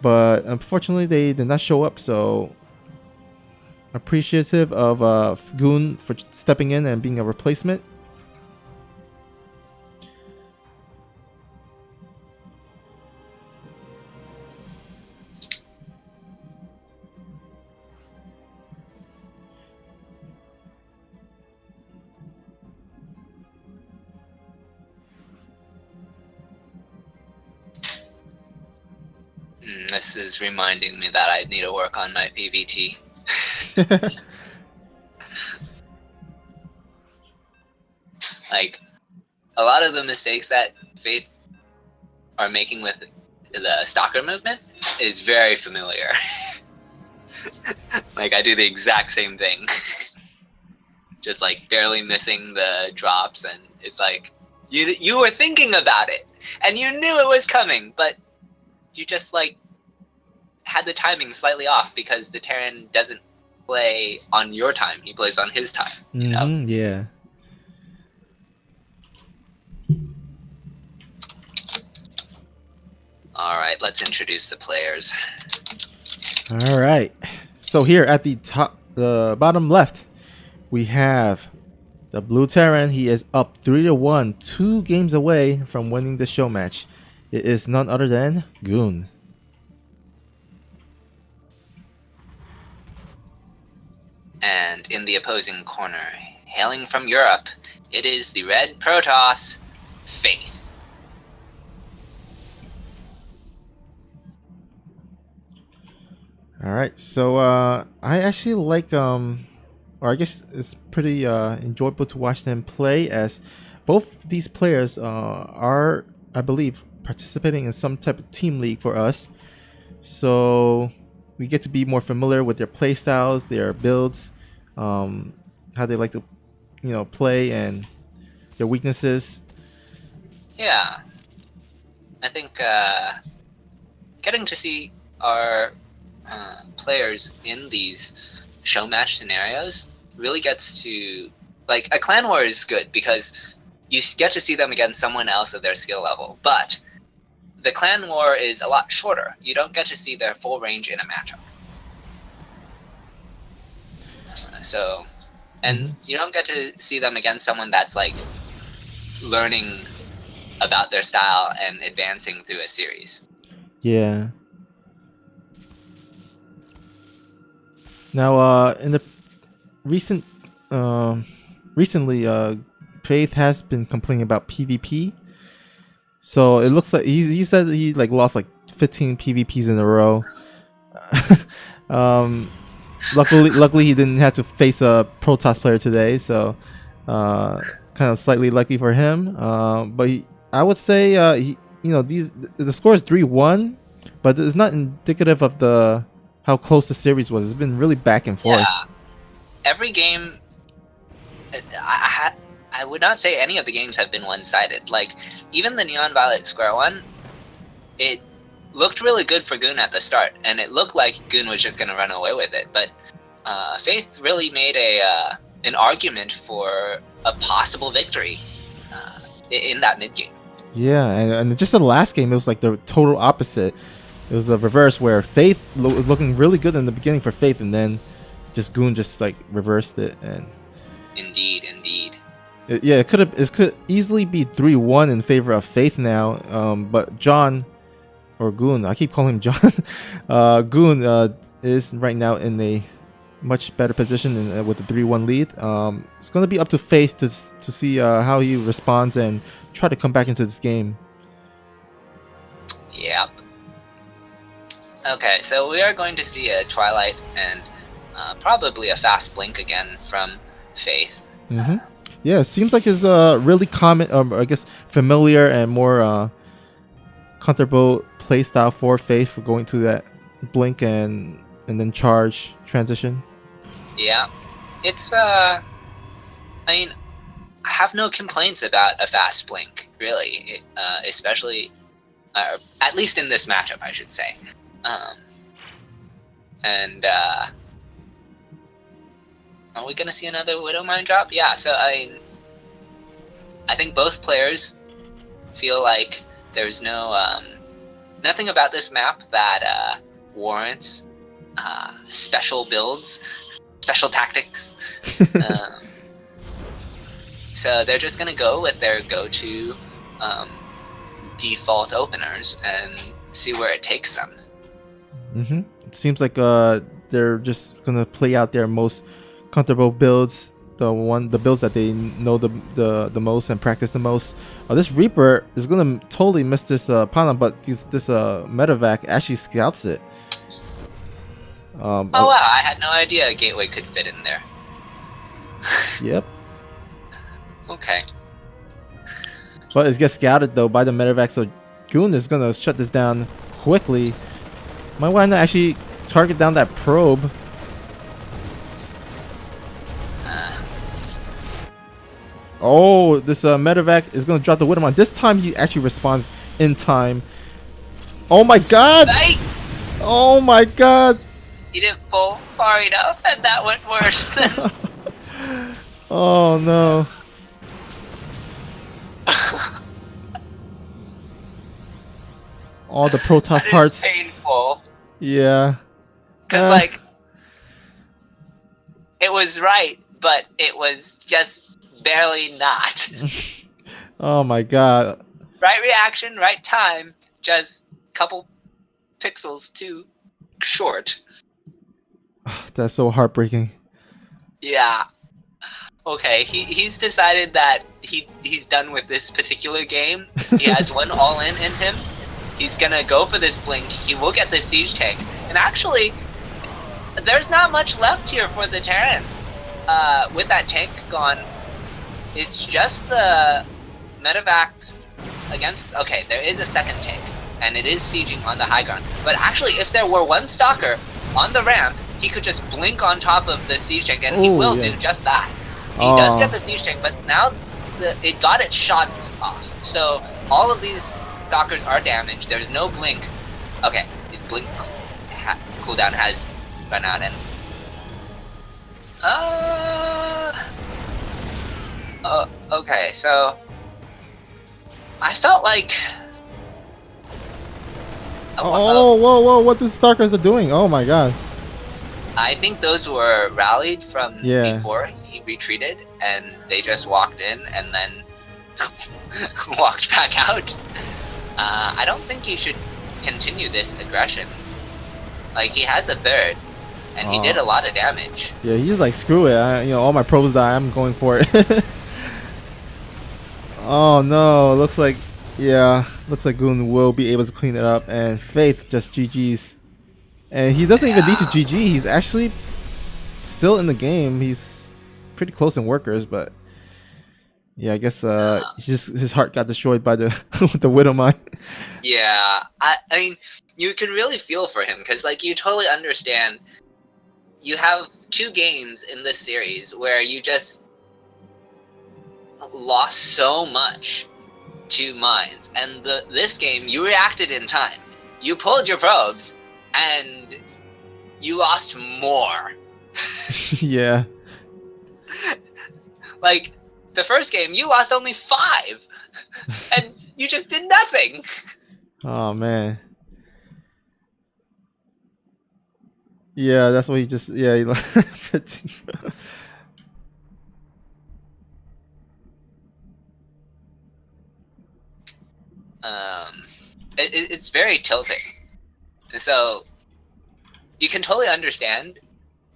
But unfortunately, they did not show up, so appreciative of Goon for stepping in and being a replacement. This is reminding me that I need to work on my PVT. Like, a lot of the mistakes that Faith are making with the stalker movement is very familiar. Like, I do the exact same thing. Just like barely missing the drops, and it's like you were thinking about it and you knew it was coming, but you just like had the timing slightly off because the Terran doesn't play on your time; he plays on his time. You know? Yeah. Alright, let's introduce the players. All right. So here at the top, the bottom left, we have the Blue Terran. He is up 3-1, 2 games away from winning the show match. It is none other than Goon. And in the opposing corner, hailing from Europe, it is the Red Protoss, Faith. All right. So I actually like or I guess it's pretty enjoyable to watch them play, as both these players are, I believe, participating in some type of team league for us. So we get to be more familiar with their play styles, their builds, how they like to, play, and their weaknesses. Yeah. I think getting to see our players in these show match scenarios really gets to, like, a clan war is good because you get to see them against someone else of their skill level, but the clan war is a lot shorter. You don't get to see their full range in a matchup. And you don't get to see them against someone that's like learning about their style and advancing through a series. Yeah. Now, in the recently, Faith has been complaining about PvP. So it looks like he said he like lost like 15 PvPs in a row. Luckily he didn't have to face a Protoss player today, so kind of slightly lucky for him. But I would say the score is 3-1, but it's not indicative of how close the series was. It's been really back and forth. Yeah. Every game, I would not say any of the games have been one-sided. Like, even the Neon Violet Square one, it looked really good for Goon at the start, and it looked like Goon was just going to run away with it. But Faith really made an argument for a possible victory in that mid-game. Yeah, and just the last game, it was like the total opposite. It was the reverse, where Faith was looking really good in the beginning for Faith, and then just Goon just like reversed it. And Indeed. it could easily be 3-1 in favor of Faith now. But John, or Goon, I keep calling him John. Goon is right now in a much better position with a 3-1 lead. It's going to be up to Faith to see how he responds and try to come back into this game. Yep. Okay, so we are going to see a Twilight and probably a fast blink again from Faith. Yeah, it seems like it's really common, I guess familiar and more comfortable playstyle for Faith, for going to that blink and then charge transition. Yeah, it's I mean, I have no complaints about a fast blink, really, especially at least in this matchup, I should say. Are we gonna see another Widow Mine drop? Yeah, so I think both players feel like there's nothing about this map that warrants special builds, special tactics. So they're just gonna go with their go-to default openers and see where it takes them. It seems like they're just gonna play out their most comfortable builds, the builds that they know the most and practice the most. This Reaper is gonna totally miss this Pana, but this Medevac actually scouts it. Oh wow, I had no idea a gateway could fit in there. Yep. Okay. But it gets scouted though by the Medevac, so Goon is gonna shut this down quickly. Might want to actually target down that probe. Oh, this Medevac is gonna drop the Widowmine. This time he actually responds in time. Oh my god! Oh my god! He didn't pull far enough, and that went worse. Oh no. all the Protoss That is hearts. painful. Yeah. Because, like, it was right, but it was just barely not. Oh my god. Right reaction, right time, just couple pixels too short. That's so heartbreaking. Yeah. Okay, he's decided that he's done with this particular game. He has one all-in in him. He's gonna go for this blink. He will get the siege tank. And actually, there's not much left here for the Terran. With that tank gone, it's just the medevacs against... Okay, there is a second tank, and it is sieging on the high ground. But actually, if there were one stalker on the ramp, he could just blink on top of the siege tank, and he will do just that. He does get the siege tank, but now it got its shots off. So all of these stalkers are damaged. There's no blink. Okay, its blink cooldown has run out, and okay, so I felt like whoa, what the stalkers are doing? Oh my god. I think those were rallied from before he retreated, and they just walked in and then walked back out. I don't think he should continue this aggression. Like, he has a third, and he did a lot of damage. Yeah, he's like, screw it. All my probes die. I'm going for it. Oh no, looks like Goon will be able to clean it up, and Faith just GG's. And he doesn't even need to GG. He's actually still in the game. He's pretty close in workers, but yeah, I guess his heart got destroyed by the the Widow Mine. Yeah, I mean, you can really feel for him, because, like, you totally understand. You have 2 games in this series where you just lost so much to mines, and this game you reacted in time. You pulled your probes, and you lost more. Yeah. Like, the first game, you lost only 5, and you just did nothing. Oh man. Yeah, that's what he just. Yeah, he it's very tilting. So you can totally understand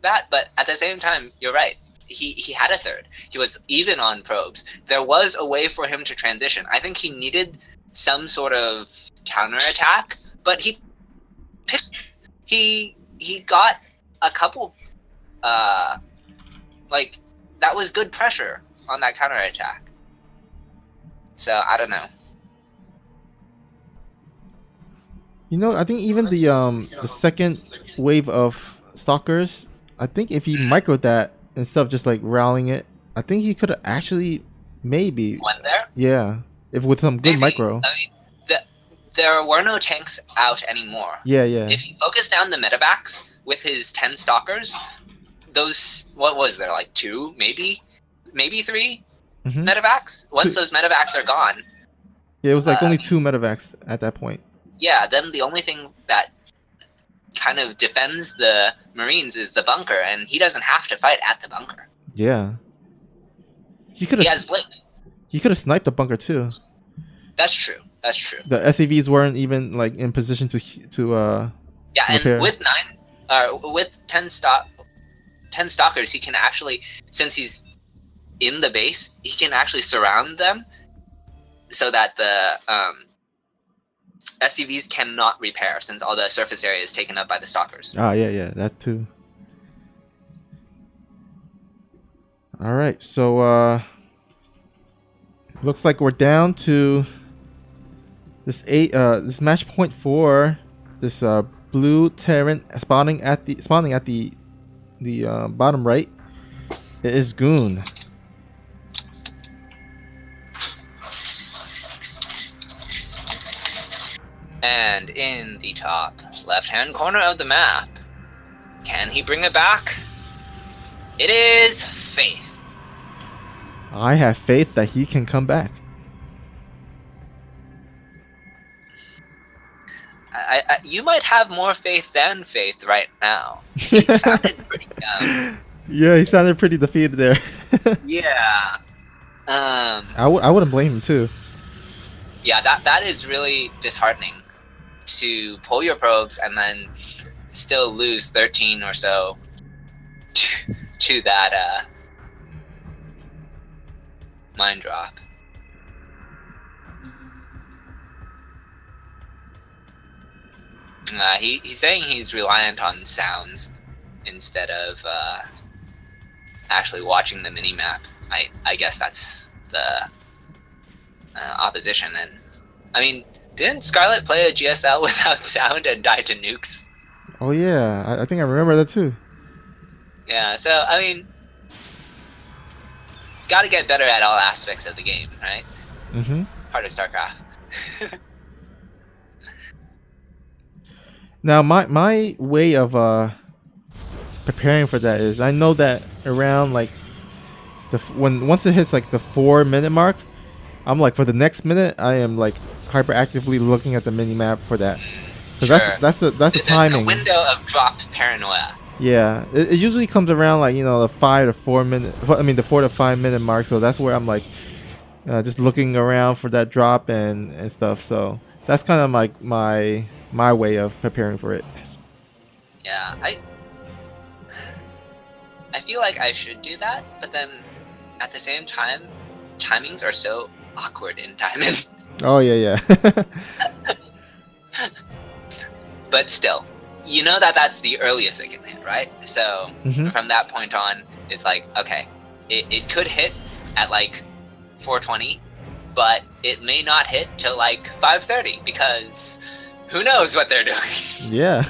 that, but at the same time, you're right. He had a third. He was even on probes. There was a way for him to transition. I think he needed some sort of counterattack, but he got a couple like, that was good pressure on that counterattack. So I don't know. I think even the second wave of stalkers, I think if he microed that instead of just like rallying it, I think he could have actually maybe went there. Yeah, if with some good micro. I mean, there were no tanks out anymore. Yeah. If he focused down the medevacs with his 10 stalkers, those, what was there, like 2, maybe 3 medevacs? Once those medevacs are gone. Yeah, it was like only 2 medevacs at that point. Yeah, then the only thing that kind of defends the Marines is the bunker, and he doesn't have to fight at the bunker. Yeah. He has blink. He could have sniped the bunker too. That's true. The SCVs weren't even like in position to yeah, repair. And with 10 stalkers, he can actually, since he's in the base, he can actually surround them so that the SCVs cannot repair, since all the surface area is taken up by the stalkers. Yeah, that too. All right, so looks like we're down to this match point 4. This blue Terran spawning at the bottom right. It is Goon. And in the top left-hand corner of the map, can he bring it back? It is Faith. I have faith that he can come back. you might have more faith than faith right now. He sounded pretty Yeah, he sounded pretty defeated there. yeah. I wouldn't blame him too. Yeah, that is really disheartening to pull your probes and then still lose 13 or so to that mind drop. He's saying he's reliant on sounds instead of actually watching the minimap. I guess that's the opposition. And I mean, didn't Scarlet play a GSL without sound and die to nukes? Oh yeah, I think I remember that too. Yeah, so I mean, gotta get better at all aspects of the game, right? Mm-hmm. Part of StarCraft. Now my way of preparing for that is I know that around like once it hits like the 4-minute mark, I'm like for the next minute I am like hyperactively looking at the mini map for that. Because Sure. that's the timing. The window of drop paranoia. Yeah, it usually comes around like the 5 to 4 minute. I mean the 4 to 5 minute mark. So that's where I'm like just looking around for that drop and stuff. So that's kind of like my way of preparing for it. Yeah, I feel like I should do that, but then at the same time, timings are so awkward in timing. Oh yeah, yeah. But still, you know that's the earliest it can hit, right? So from that point on, it's like, okay, it could hit at like 4:20, but it may not hit till like 5:30 because who knows what they're doing. Yeah.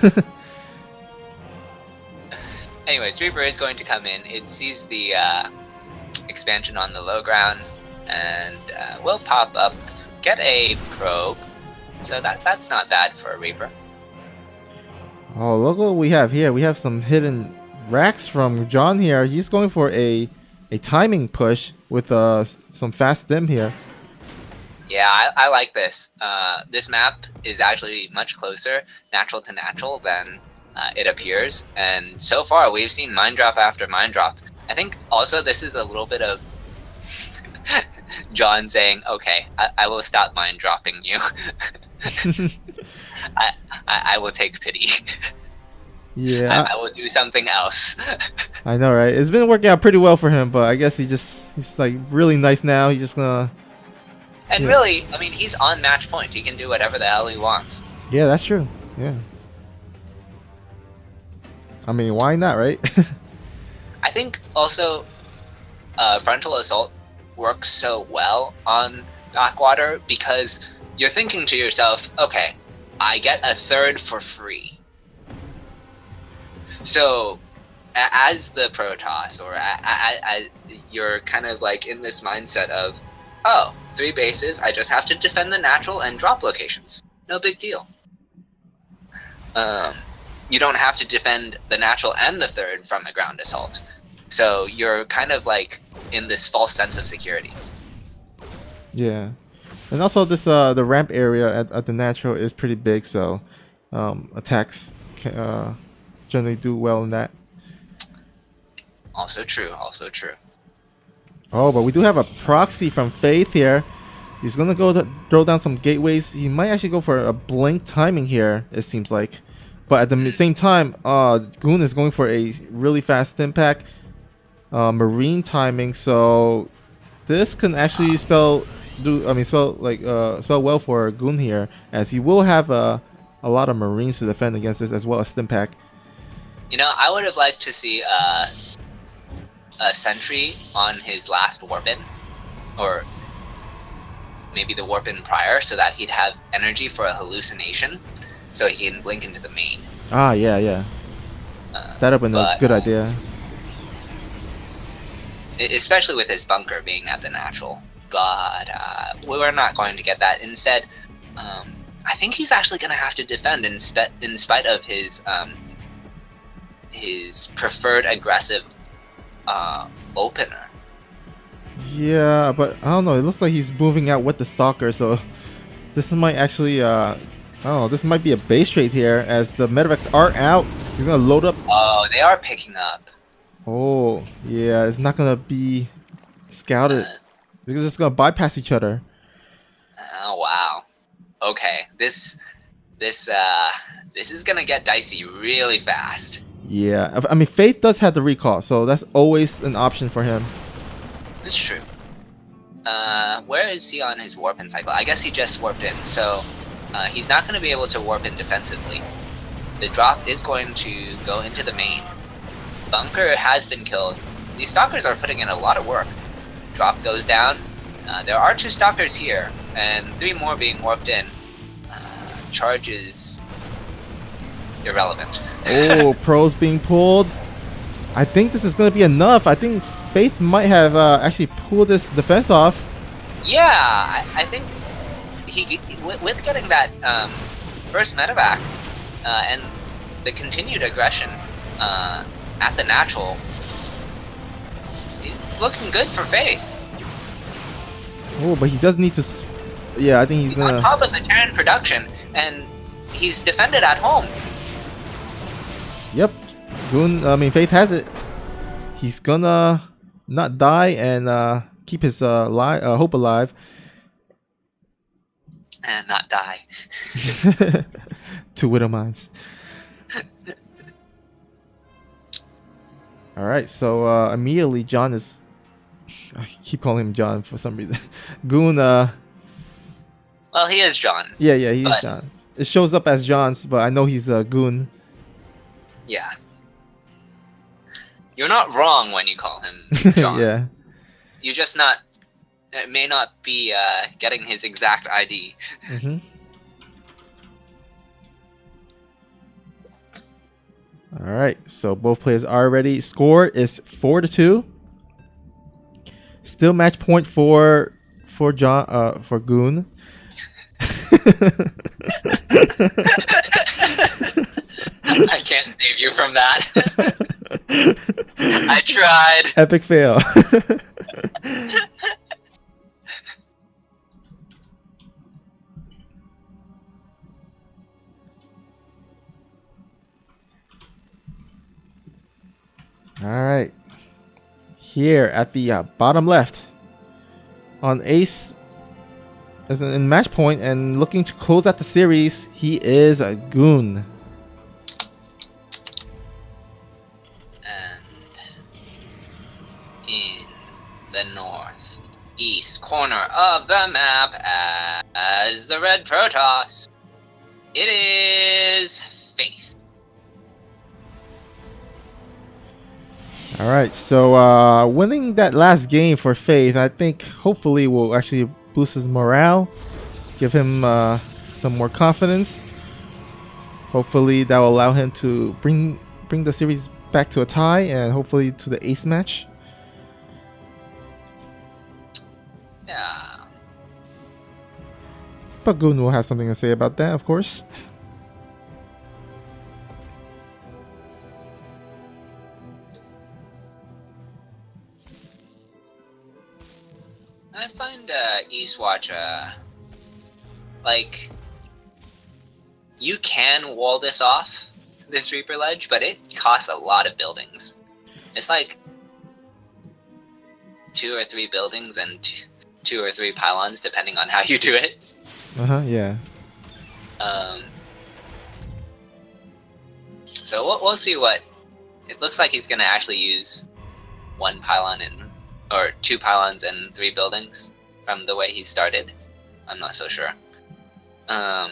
Anyways, Reaper is going to come in. It sees the expansion on the low ground and will pop up, get a probe. So that's not bad for a Reaper. Oh, look what we have here. We have some hidden racks from John here. He's going for a timing push with some fast dim here. Yeah, I like this. This map is actually much closer natural to natural than it appears. And so far, we've seen mine drop after mine drop. I think also this is a little bit of John saying, okay, I will stop mine dropping you. I will take pity. Yeah, I will do something else. I know, right? It's been working out pretty well for him, but I guess he's like really nice now. He's just gonna. And really, I mean, he's on match point. He can do whatever the hell he wants. Yeah, that's true. Yeah. I mean, why not, right? I think also frontal assault works so well on Darkwater because you're thinking to yourself, okay, I get a third for free. So as the Protoss, or you're kind of like in this mindset of, oh, 3 bases, I just have to defend the natural and drop locations. No big deal. You don't have to defend the natural and the third from a ground assault. So you're kind of like in this false sense of security. Yeah. And also this the ramp area at the natural is pretty big, so attacks can, generally do well in that. Also true, also true. Oh, but we do have a proxy from Faith here. He's gonna go to throw down some gateways. He might actually go for a blink timing here, it seems like. But at the same time, Goon is going for a really fast impact marine timing, so this can actually spell well for Goon here, as he will have a lot of marines to defend against this, as well as Stimpack. You know, I would have liked to see a sentry on his last warp-in, or maybe the warp-in prior, so that he'd have energy for a hallucination, so he can blink into the main. Ah, yeah. That'd have been a good idea. Especially with his bunker being at the natural. But we're not going to get that. Instead, I think he's actually going to have to defend in spite of his preferred aggressive opener. Yeah, but I don't know. It looks like he's moving out with the Stalker, so this might actually Oh, this might be a base trade here as the medevacs are out. He's gonna load up. Oh, they are picking up. Oh, yeah, it's not gonna be scouted. Uh, They're just gonna bypass each other. oh wow. Okay, this is gonna get dicey really fast. Yeah, I mean, Faith does have the recall, so that's always an option for him. It's true. Where is he on his warp in cycle? I guess he just warped in, so he's not going to be able to warp in defensively. The drop is going to go into the main. Bunker has been killed. These stalkers are putting in a lot of work. Drop goes down. There are 2 stalkers here, and 3 more being warped in. Charge is irrelevant. Oh, pros being pulled. I think this is going to be enough. I think Faith might have actually pulled this defense off. Yeah, I think he with getting that first medevac and the continued aggression at the natural, it's looking good for Faith. Oh, but he does need to. Yeah, I think he's gonna. On top of the Terran production, and he's defended at home. Yep, Goon. I mean, Faith has it. He's gonna not die and keep his hope alive. And not die. 2 widow mines. All right, so immediately John is. I keep calling him John for some reason. Goon. Well, he is John. Yeah, he's John. It shows up as John's, but I know he's Goon. Yeah. You're not wrong when you call him John. Yeah. You just may not be getting his exact ID. Mm-hmm. All right, so both players are ready. Score is 4-2. Still match point for John for Goon. I can't save you from that. I tried. Epic fail. All right. Here at the bottom left on Ace as in match point and looking to close out the series, he is a Goon. And in the northeast corner of the map, as the red Protoss, it is Faith. All right, so winning that last game for Faith, I think hopefully will actually boost his morale, give him some more confidence. Hopefully that will allow him to bring the series back to a tie and hopefully to the ace match. Yeah. But Goon will have something to say about that, of course. I find Eastwatch, like, you can wall this off, this Reaper Ledge, but it costs a lot of buildings. It's like 2 or 3 buildings and 2 or 3 pylons, depending on how you do it. Yeah. So we'll see what... It looks like he's going to actually use 1 pylon or 2 pylons and 3 buildings from the way he started. I'm not so sure. Yeah,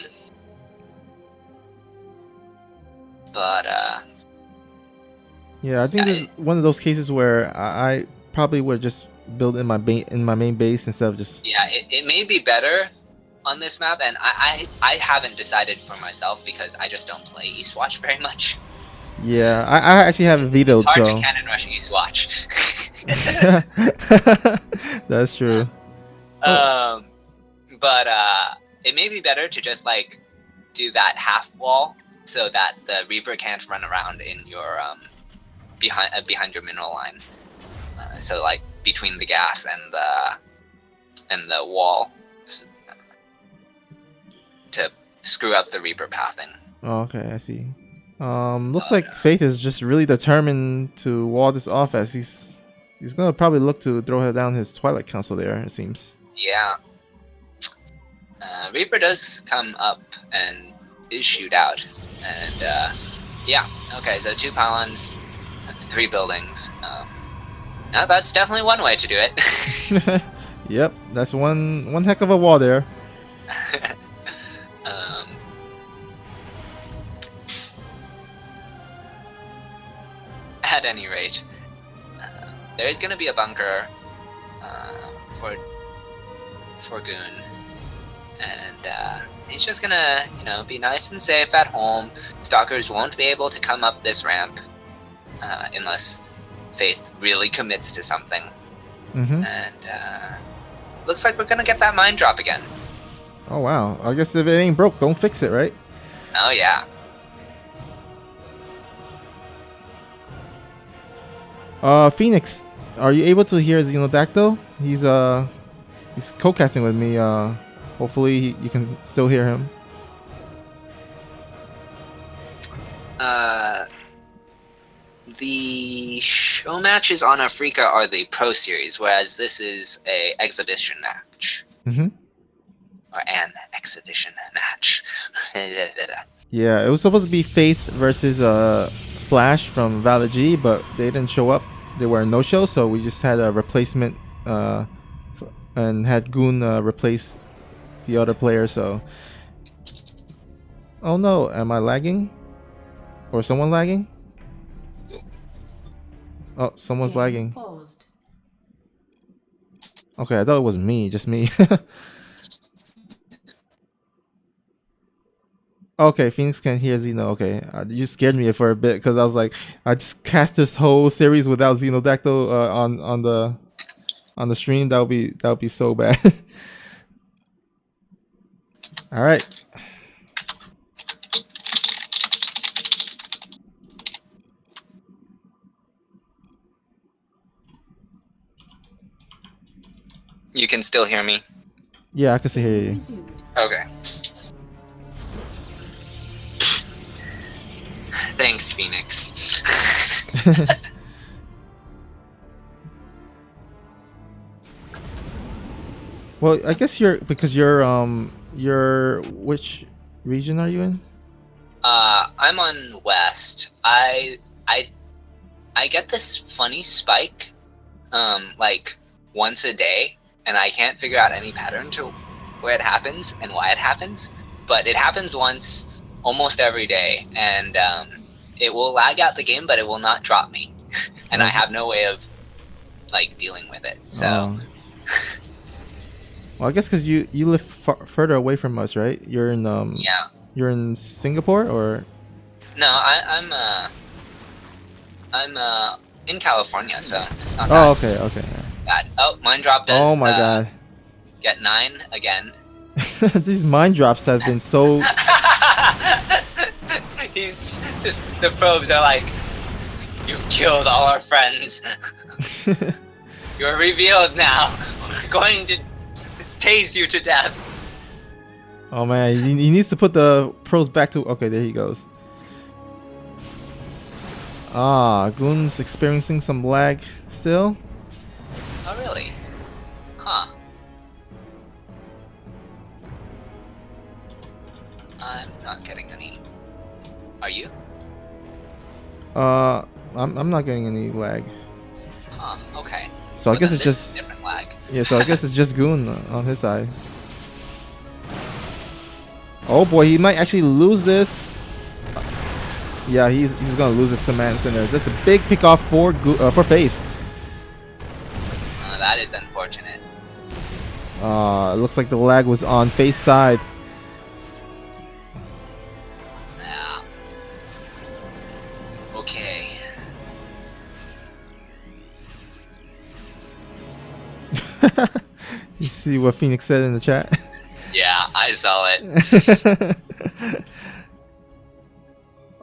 I think this is one of those cases where I probably would just build in my main base instead of just... Yeah, it may be better on this map, and I haven't decided for myself because I just don't play Eastwatch very much. Yeah, I actually have it vetoed, Hard so... to cannon rush Eastwatch. That's true. But it may be better to just like do that half wall so that the Reaper can't run around in your behind your mineral line. So like between the gas and the wall to screw up the Reaper pathing. Oh, okay, I see. Looks like Faith is just really determined to wall this off, as he's gonna probably look to throw her down his Twilight Council there. It seems. Yeah. Reaper does come up and is shoot out, and yeah. Okay, so 2 pylons, 3 buildings. Now that's definitely one way to do it. Yep, that's one heck of a wall there. At any rate, there is going to be a bunker for Goon, and he's just gonna, be nice and safe at home. Stalkers won't be able to come up this ramp unless Faith really commits to something. Mm-hmm. And looks like we're gonna get that mine drop again. Oh wow! I guess if it ain't broke, don't fix it, right? Oh yeah. Phoenix, are you able to hear Xenodactyl? He's co-casting with me. Hopefully you can still hear him. The show matches on Afrika are the Pro Series, whereas this is a exhibition match. Mm-hmm. Or an exhibition match. Yeah, it was supposed to be Faith versus Flash from Valid G, but they didn't show up. They were a no-show, so we just had a replacement and had Goon replace the other player. So, oh no, am I lagging? Or someone lagging? Oh, someone's lagging. Paused. Okay, I thought it was me, just me. Okay, Phoenix can hear Xeno. Okay, you scared me for a bit because I was like, I just cast this whole series without Xenodactyl on the stream. That would be so bad. All right. You can still hear me? Yeah, I can still hear you. Okay. Thanks, Phoenix. Well, I guess because you're which region are you in? I'm on West. I get this funny spike, like once a day, and I can't figure out any pattern to where it happens and why it happens. But it happens once almost every day, and it will lag out the game, but it will not drop me, and I have no way of like dealing with it. So. Well, I guess because you live further away from us, right? You're in Yeah. You're in Singapore or? No, I'm in California, so it's not. Oh, okay, okay. Bad. Oh, mine drop does. Oh my god. Get 9 again. These mine drops have been so. The probes are like, you've killed all our friends. You're revealed now. We're going to tase you to death. Oh man, he needs to put the pros back to. Okay, there he goes. Goon's experiencing some lag still. Oh really? Huh. I'm not getting any. Are you? I'm not getting any lag. Huh. Okay. So I guess it's this just is different lag. Yeah. So I guess it's just Goon on his side. Oh boy, he might actually lose this. Yeah, he's gonna lose this Command Center. That's a big pick off for Faith. That is unfortunate. It looks like the lag was on Faith's side. Yeah. Okay. You see what Phoenix said in the chat? Yeah, I saw it.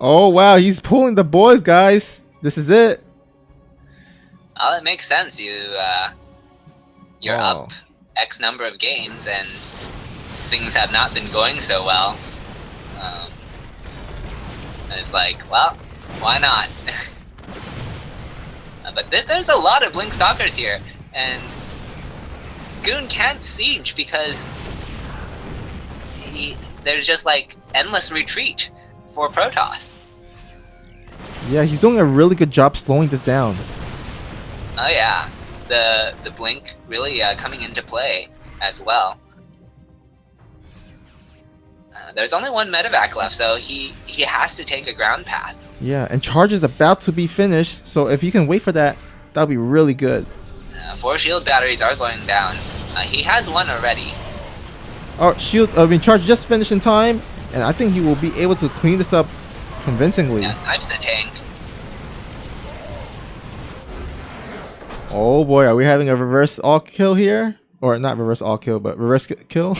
Oh wow, he's pulling the boys, guys. This is it. Oh, it makes sense. You're up X number of games, and things have not been going so well. And it's like, well, why not? But there's a lot of Blink Stalkers here, and Goon can't siege because there's just like endless retreat for Protoss. Yeah, he's doing a really good job slowing this down. Oh yeah, the Blink really coming into play as well. There's only one medevac left, so he has to take a ground path. Yeah, and charge is about to be finished, so if you can wait for that, that'll be really good. 4 shield batteries are going down. He has one already. Oh, charge just finished in time, and I think he will be able to clean this up convincingly. Yeah, snipes the tank. Oh boy, are we having a reverse all kill here? Or not reverse all kill, but reverse kill?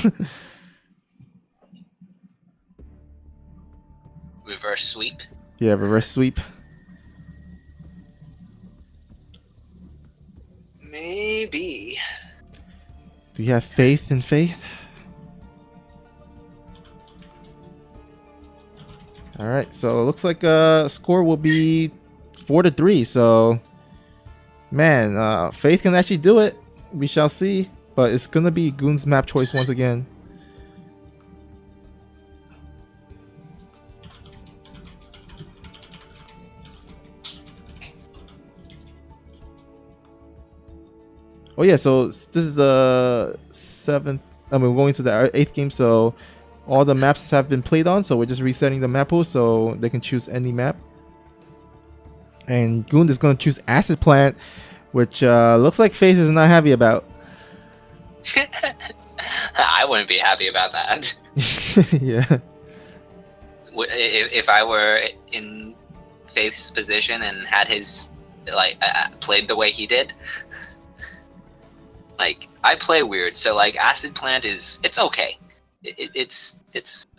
Reverse sweep. Yeah, reverse sweep. Maybe. Do you have faith in faith? Alright, so it looks like score will be 4-3, so man, faith can actually do it. We shall see. But it's gonna be Goon's map choice once again. Oh yeah, so this is the 7th. I mean, we're going to the 8th game, so all the maps have been played on. So we're just resetting the map pool so they can choose any map. And Goon is going to choose Acid Plant, which looks like Faith is not happy about. I wouldn't be happy about that. Yeah. If I were in Faith's position and had his played the way he did. Like, I play weird, so like Acid Plant it's okay. It's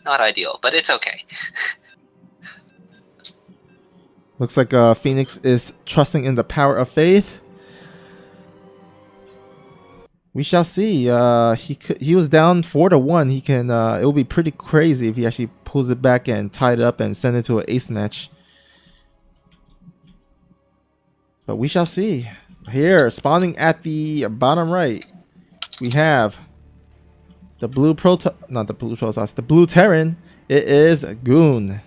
not ideal, but it's okay. Looks like Phoenix is trusting in the power of faith. We shall see. He was down 4-1. He can. It will be pretty crazy if he actually pulls it back and tied it up and send it to an ace match. But we shall see. Here, spawning at the bottom right, we have the blue not the blue Protoss, the blue Terran. It is Goon.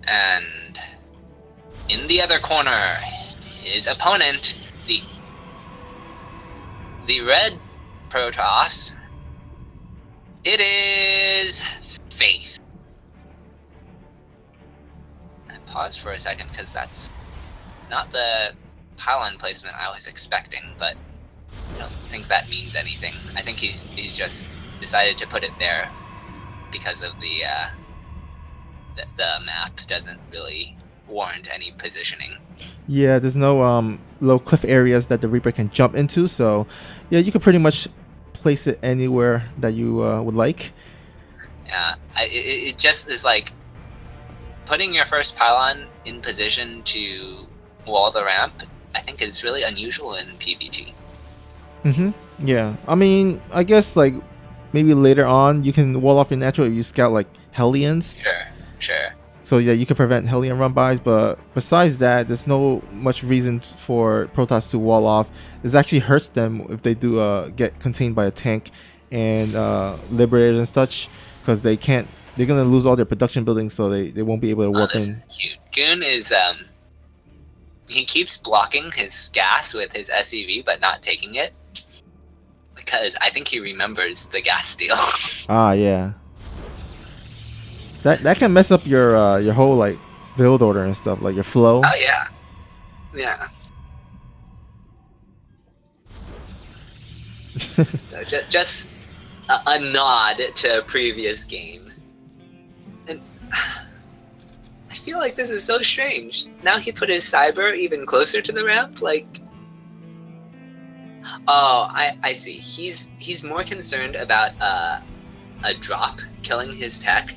And in the other corner, his opponent, the red Protoss. It is Faith. I paused for a second because that's not the pylon placement I was expecting, but I don't think that means anything. I think he's just decided to put it there because of the map doesn't really warrant any positioning. Yeah, there's no low cliff areas that the Reaper can jump into, so yeah, you can pretty much place it anywhere that you would like. Yeah, it just is like putting your first pylon in position to wall the ramp. I think is really unusual in PvT. Yeah, I mean, I guess like maybe later on you can wall off your natural if you scout like Hellions. Sure. So yeah, you can prevent Hellion run-bys, but besides that, there's no much reason for Protoss to wall off. This actually hurts them if they do get contained by a tank and Liberators and such, because they're gonna lose all their production buildings, so they won't be able to warp in. Cute. Goon is he keeps blocking his gas with his SCV, but not taking it because I think he remembers the gas steal. Ah, yeah. That can mess up your whole like build order and stuff, like your flow. Oh yeah. So just a nod to a previous game, and I feel like this is so strange. Now he put his cyber even closer to the ramp, like. Oh, I see. He's more concerned about a drop killing his tech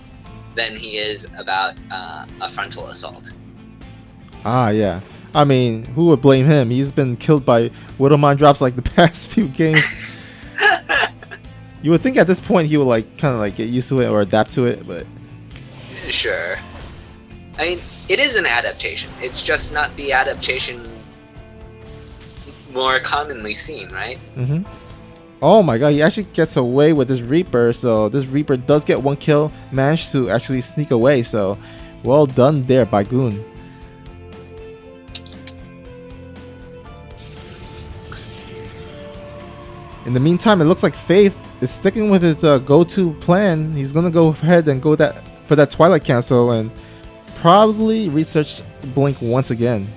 than he is about a frontal assault. Ah, yeah. I mean, who would blame him? He's been killed by Widowmine drops like the past few games. You would think at this point he would like kind of like get used to it or adapt to it, but Sure. I mean, it is an adaptation. It's just not the adaptation more commonly seen, right? oh my god, he actually gets away with this Reaper. So this Reaper does get 1 kill, managed to actually sneak away. So well done there by Goon. In the meantime, it looks like Faith is sticking with his go-to plan. He's gonna go ahead and go for that Twilight Cancel and probably research Blink once again.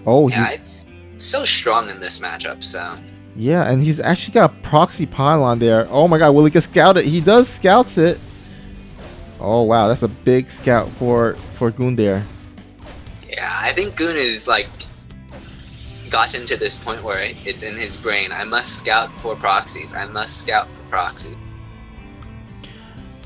Oh, yeah, it's so strong in this matchup. So yeah, and he's actually got a proxy pylon there. Oh my god, will he get scouted? He does scouts it. Oh wow, that's a big scout for Goon there. yeah, I think Goon is like gotten to this point where it's in his brain. I must scout for proxies. I must scout for proxies.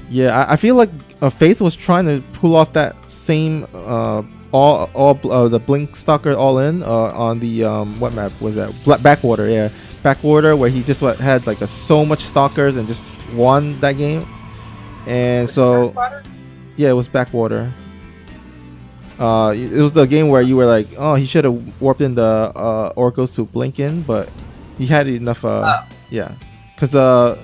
Yeah, I feel like Faith was trying to pull off that same the Blink Stalker all in on the what map was that? Backwater, yeah, Backwater, where he just had like so much stalkers and just won that game. And so yeah, it was Backwater. It was the game where you were like, oh, he should have warped in the Oracles to blink in, but he had enough. Yeah, because oh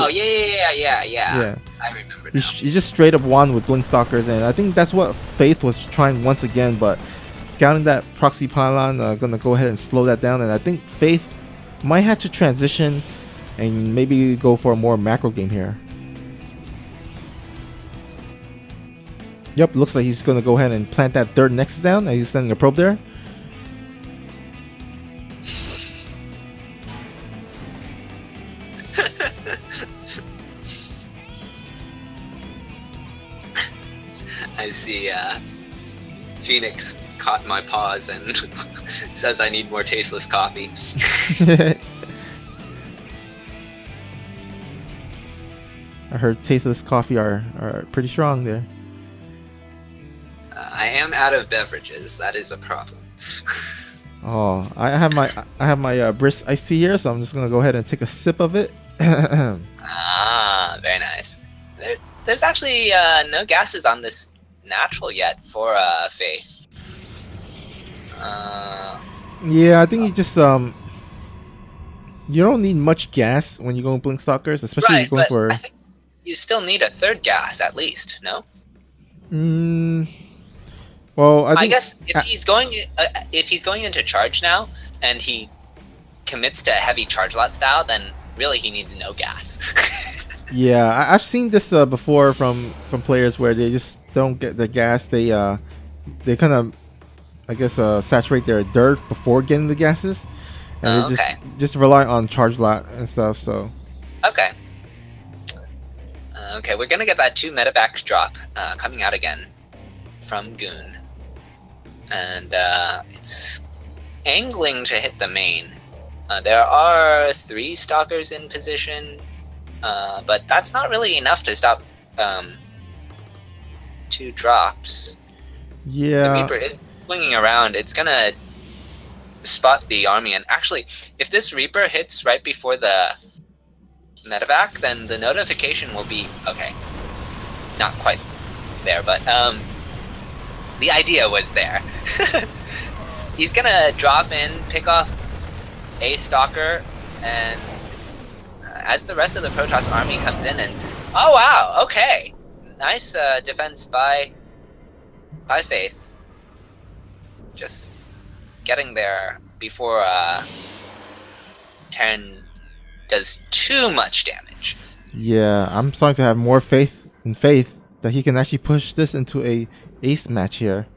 yeah. I remember now. He just straight up won with blink stalkers, and I think that's what Faith was trying once again. But scouting that proxy pylon, gonna go ahead and slow that down, and I think Faith might have to transition and maybe go for a more macro game here. Yep, looks like he's gonna go ahead and plant that third Nexus down, and he's sending a probe there. I see Phoenix caught my paws and says I need more tasteless coffee. I heard tasteless coffee are pretty strong there. I am out of beverages. That is a problem. Oh, I have my brisk iced tea here, so I'm just gonna go ahead and take a sip of it. Ah, very nice. There's actually no gases on this natural yet for Faith. Yeah, I think you just you don't need much gas when you go blink stalkers, especially right, if you're going but for. I think you still need a third gas at least, no? Well, I guess if he's going into charge now and he commits to heavy charge lot style, then really he needs no gas. Yeah, I've seen this before from players where they just don't get the gas. They kind of, I guess, saturate their dirt before getting the gases, and they just rely on charge lot and stuff. So okay, we're gonna get that 2 medevac drop coming out again from Goon, and it's angling to hit the main. There are 3 stalkers in position. But that's not really enough to stop 2 drops. Yeah. The Reaper is swinging around. It's gonna spot the army, and actually, if this Reaper hits right before the medevac, then the notification will be okay. Not quite there, but the idea was there. He's gonna drop in, pick off a stalker, and as the rest of the Protoss army comes in, and oh wow, okay, nice defense by Faith, just getting there before Terran does too much damage. Yeah, I'm starting to have more faith in Faith that he can actually push this into a ace match here,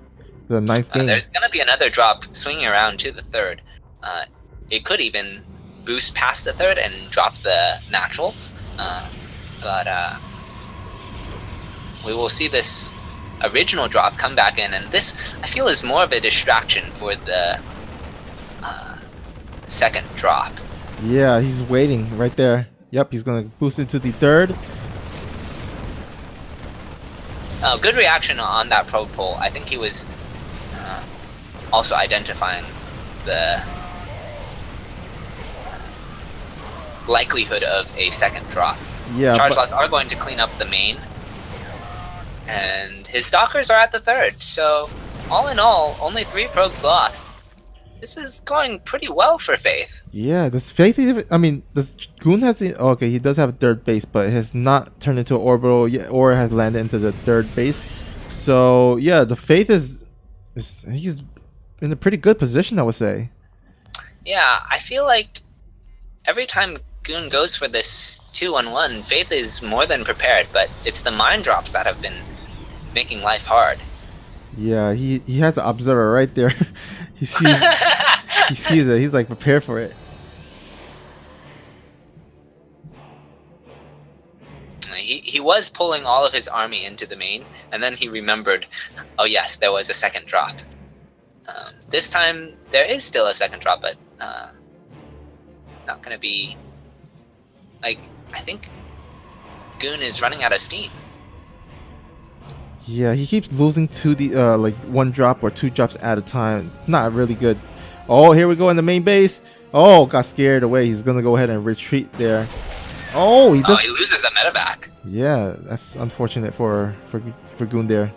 the 9th game. There's gonna be another drop swinging around to the 3rd. It could even boost past the 3rd and drop the natural, but we will see this original drop come back in, and this I feel is more of a distraction for the 2nd drop. Yeah, he's waiting right there. Yep, he's gonna boost into the 3rd. Oh, good reaction on that probe pull. I think he was also identifying the likelihood of a second drop. Yeah, Charge but slots are going to clean up the main, and his stalkers are at the third. So all in all, only 3 probes lost. This is going pretty well for Faith. yeah, this Faith even, I mean, this Goon has okay, he does have a third base, but it has not turned into an orbital yet, or has landed into the third base. So yeah, the Faith is he's in a pretty good position, I would say. Yeah, I feel like every time Goon goes for this 2-1-1, Faith is more than prepared, but it's the mine drops that have been making life hard. Yeah, he has an observer right there. he sees he sees it. He's like prepared for it. He was pulling all of his army into the main, and then he remembered, oh yes, there was a second drop. This time, there is still a second drop, but it's not going to be... Like, I think Goon is running out of steam. Yeah, he keeps losing to the like 1 drop or 2 drops at a time. Not really good. Oh, here we go in the main base. Oh, got scared away. He's gonna go ahead and retreat there. Oh, he does. Oh, he loses the medevac. Yeah, that's unfortunate for Goon there.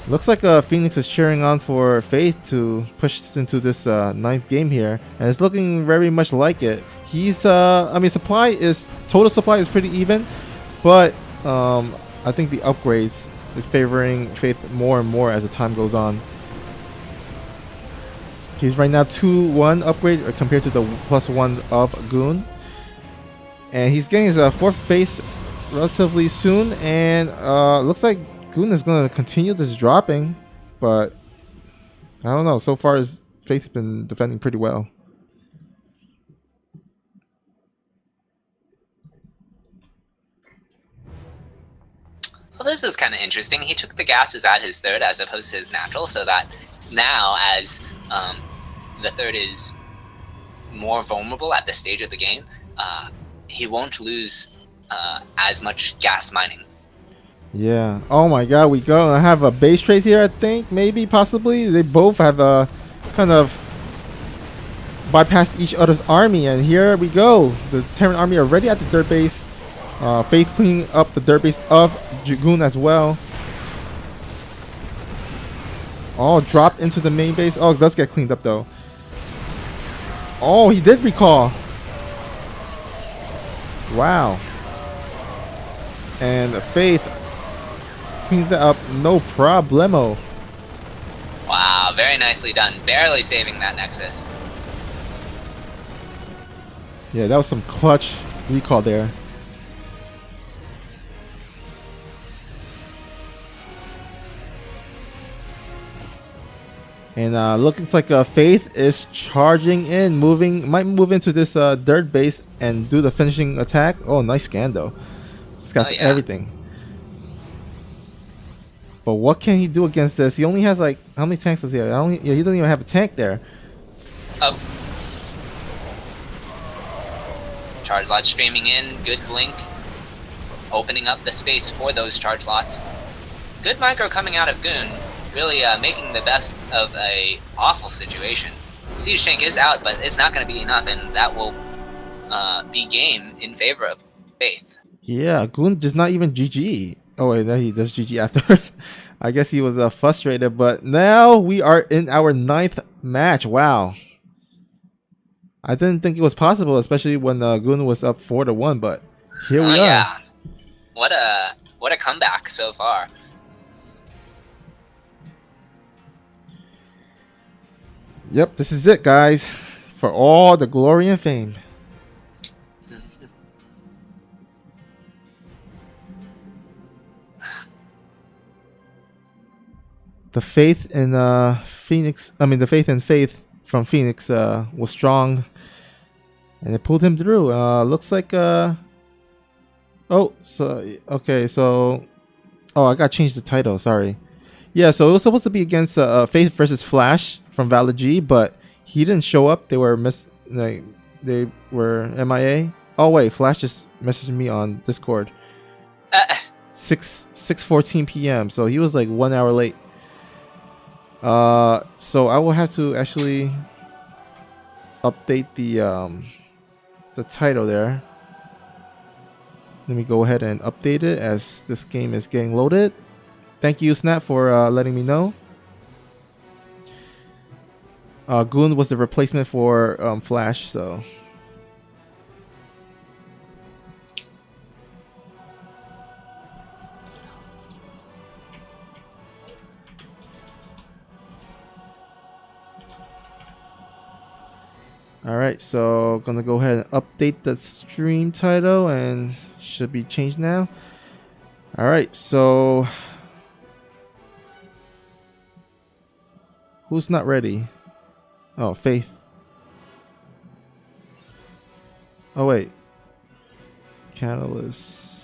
Looks like Phoenix is cheering on for Faith to push this into this 9th game here, and it's looking very much like it. He's I mean, total supply is pretty even, but I think the upgrades is favoring Faith more and more as the time goes on. He's right now 2-1 upgrade compared to the +1 of Goon, and he's getting his 4th base relatively soon, and looks like Goon is going to continue this dropping, but I don't know. So far, his Faith's been defending pretty well. Well, this is kind of interesting. He took the gases at his third as opposed to his natural, so that now, as the third is more vulnerable at this stage of the game, he won't lose as much gas mining. Yeah. Oh my God, we gonna have a base trade here. I think maybe, possibly. They both have kind of bypassed each other's army, and here we go. The Terran army already at the third base. Faith cleaning up the dirt base of Goon as well. Oh, dropped into the main base. Oh, it does get cleaned up though. Oh, he did recall. Wow. And Faith cleans that up, no problemo. Wow, very nicely done. Barely saving that Nexus. Yeah, that was some clutch recall there. And looks like Faith is charging in, might move into this dirt base and do the finishing attack. Oh, nice scan though. This guy's everything. But what can he do against this? He only has like, how many tanks does he have? Yeah, he doesn't even have a tank there. Oh. Charge lot streaming in, good blink. Opening up the space for those charge lots. Good micro coming out of Goon. Really making the best of a awful situation. Siege Tank is out, but it's not going to be enough, and that will be game in favor of Faith. Yeah, Goon does not even GG. Oh wait, he does GG afterwards. I guess he was frustrated, but now we are in our 9th match. Wow. I didn't think it was possible, especially when Goon was up 4-1, but here we are. Yeah. What a comeback so far. Yep, this is it, guys, for all the glory and fame. The faith in Phoenix, I mean the faith in Faith from Phoenix was strong, and it pulled him through. Looks like oh, so okay, so oh, I got to change the title, sorry. Yeah, so it was supposed to be against Faith versus Flash from Valid G, but he didn't show up. They were they were MIA. Oh wait, Flash just messaged me on Discord. 6:14 p.m. So he was like 1 hour late. So I will have to actually. update the title there. Let me go ahead and update it as this game is getting loaded. Thank you, Snap, for letting me know. Goon was the replacement for Flash, so. Alright, so gonna go ahead and update the stream title and should be changed now. Alright, so who's not ready? Oh, Faith. Oh wait. Catalyst.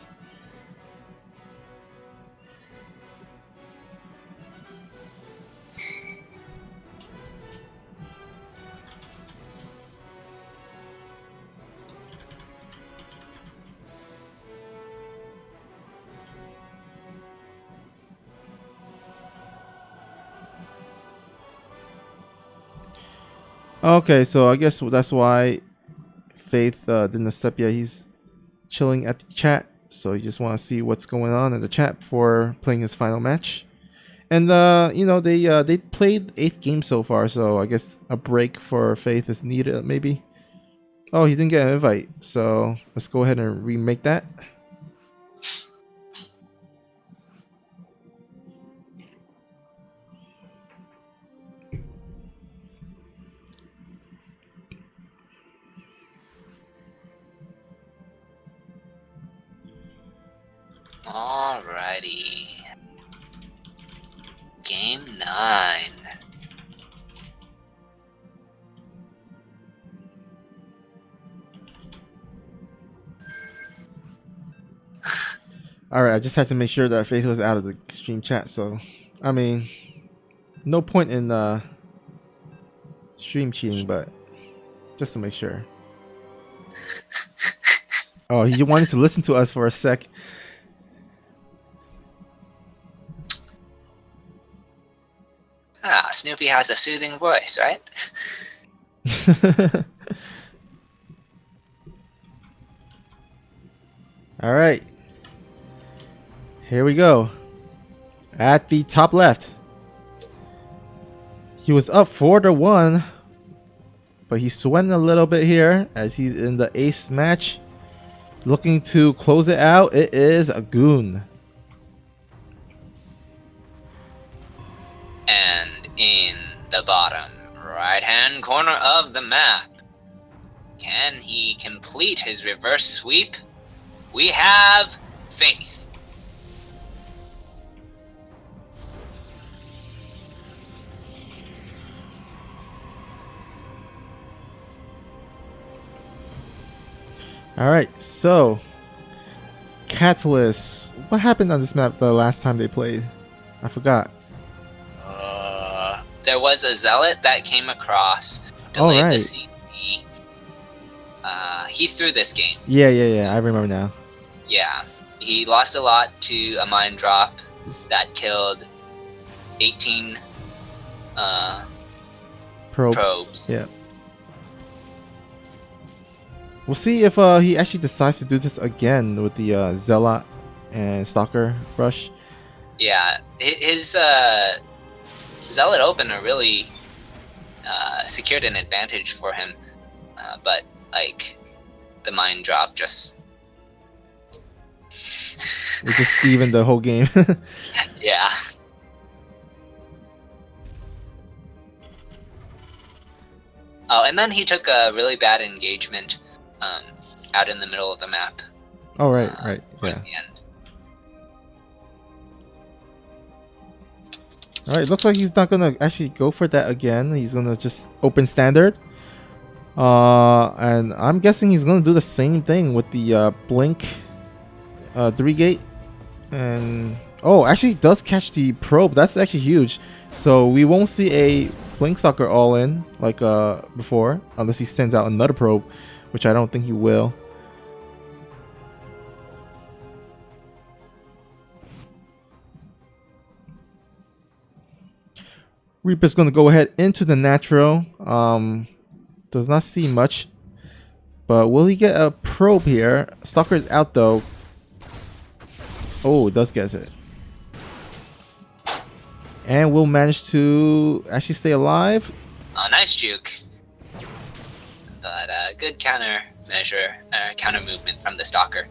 Okay, so I guess that's why Faith didn't accept yet. He's chilling at the chat, so you just want to see what's going on in the chat before playing his final match. And you know, they played 8 games so far, so I guess a break for Faith is needed maybe. Oh, he didn't get an invite, so let's go ahead and remake that. Alrighty. Game 9. Alright, I just had to make sure that Faith was out of the stream chat, so I mean, no point in stream cheating, but just to make sure. Oh, he wanted to listen to us for a sec. Ah, Snoopy has a soothing voice, right? Alright. Here we go. At the top left. He was up 4-1. But he's sweating a little bit here as he's in the ace match. Looking to close it out. It is a Goon. And in the bottom right-hand corner of the map, can he complete his reverse sweep? We have Faith. Alright, so Catalyst. What happened on this map the last time they played? I forgot. There was a zealot that came across, Oh, delayed right. the CP. He threw this game. Yeah, I remember now. Yeah, he lost a lot to a mine drop that killed 18 probes. Yeah. We'll see if he actually decides to do this again with the Zealot and Stalker rush. Yeah, his Zealot opener really secured an advantage for him, but like the mine drop just We just evened the whole game. yeah. Oh, and then he took a really bad engagement out in the middle of the map. Oh, right. Towards Yeah. the end. Alright, looks like he's not gonna actually go for that again. He's gonna just open standard. And I'm guessing he's gonna do the same thing with the blink 3-gate. And oh, actually he does catch the probe. That's actually huge. So we won't see a blink stalker all in like before, unless he sends out another probe, which I don't think he will. Reaper's gonna go ahead into the natural. Does not see much. But will he get a probe here? Stalker's out though. Oh, does get it. And will manage to actually stay alive. Oh, nice juke. But good counter measure, counter movement from the Stalker.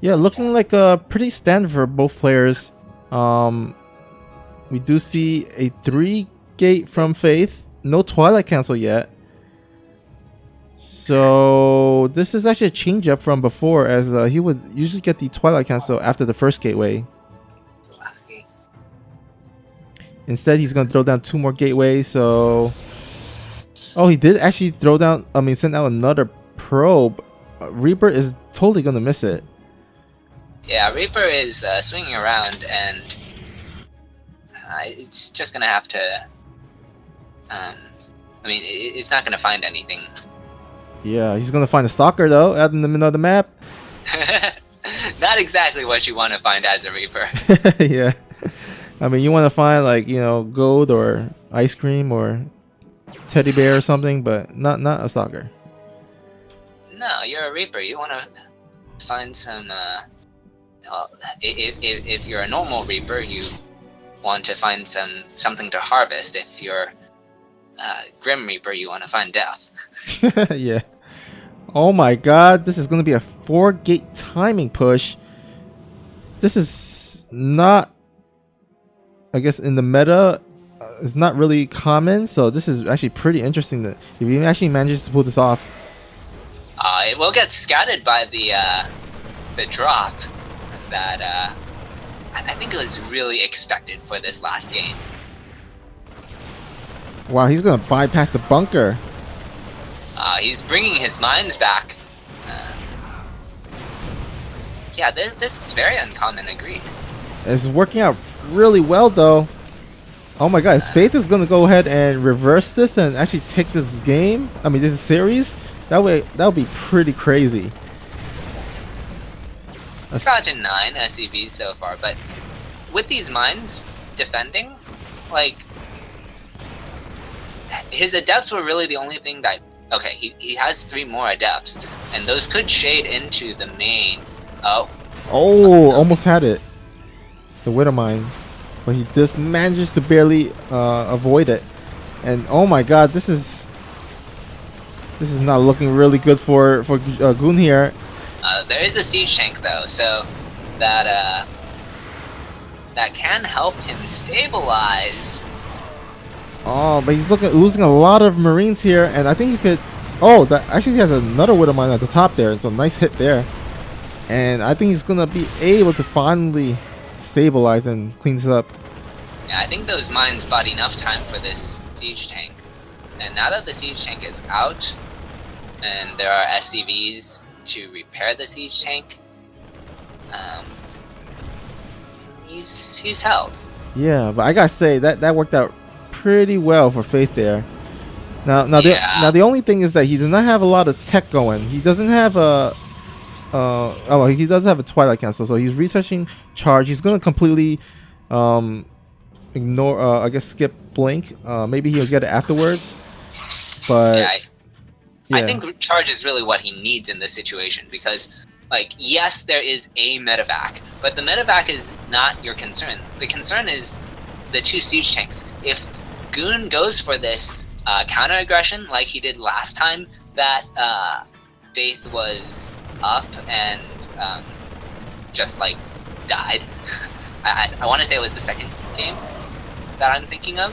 Yeah, looking like pretty standard for both players. We do see a 3 gate from Faith. No Twilight Cancel yet. So this is actually a change up from before, as he would usually get the Twilight Cancel after the first gateway. Instead, he's going to throw down 2 more gateways. So, oh, he did actually throw down, send out another probe. Reaper is totally going to miss it. Yeah, Reaper is swinging around, and it's just gonna have to. It's not gonna find anything. Yeah, he's gonna find a Stalker though, out in the middle of the map. Not exactly what you want to find as a Reaper. Yeah, you want to find like gold or ice cream or teddy bear or something, but not a Stalker. No, you're a Reaper. You want to find some. If you're a normal Reaper, you want to find something to harvest. If you're Grim Reaper, you want to find death. Yeah. Oh my god, this is going to be a 4 gate timing push. This is not, I guess, in the meta, it's not really common, so this is actually pretty interesting that if he actually manages to pull this off. It will get scattered by the drop that I think it was really expected for this last game. Wow, he's going to bypass the bunker. He's bringing his mines back. Yeah, this is very uncommon, agreed. It's working out really well, though. Oh my god, his Faith is going to go ahead and reverse this and actually take this game. This series. That would be pretty crazy. He's gotten 9 SCVs so far, but with these mines defending, like, his adepts were really the only thing that... Okay, he has 3 more adepts, and those could shade into the main. Oh, almost had it. The Widow Mine. But he just manages to barely avoid it. And oh my god, this is not looking really good for Goon here. There is a siege tank though, so that can help him stabilize. Oh, but he's losing a lot of Marines here, and I think he could. Oh, that actually he has another Widow Mine at the top there, so nice hit there. And I think he's gonna be able to finally stabilize and clean this up. Yeah, I think those mines bought enough time for this siege tank. And now that the siege tank is out, and there are SCVs to repair the siege tank, he's held. Yeah, but I gotta say that worked out pretty well for Faith there. Now the only thing is that he does not have a lot of tech going. He doesn't have a he does have a Twilight Cancel, so he's researching charge. He's gonna completely ignore I guess skip blink. Maybe he'll get it afterwards. But yeah. I think charge is really what he needs in this situation, because like, yes, there is a medevac, but the medevac is not your concern. The concern is the 2 siege tanks. If Goon goes for this counter aggression like he did last time that Faith was up and just like died. I want to say it was the second game that I'm thinking of.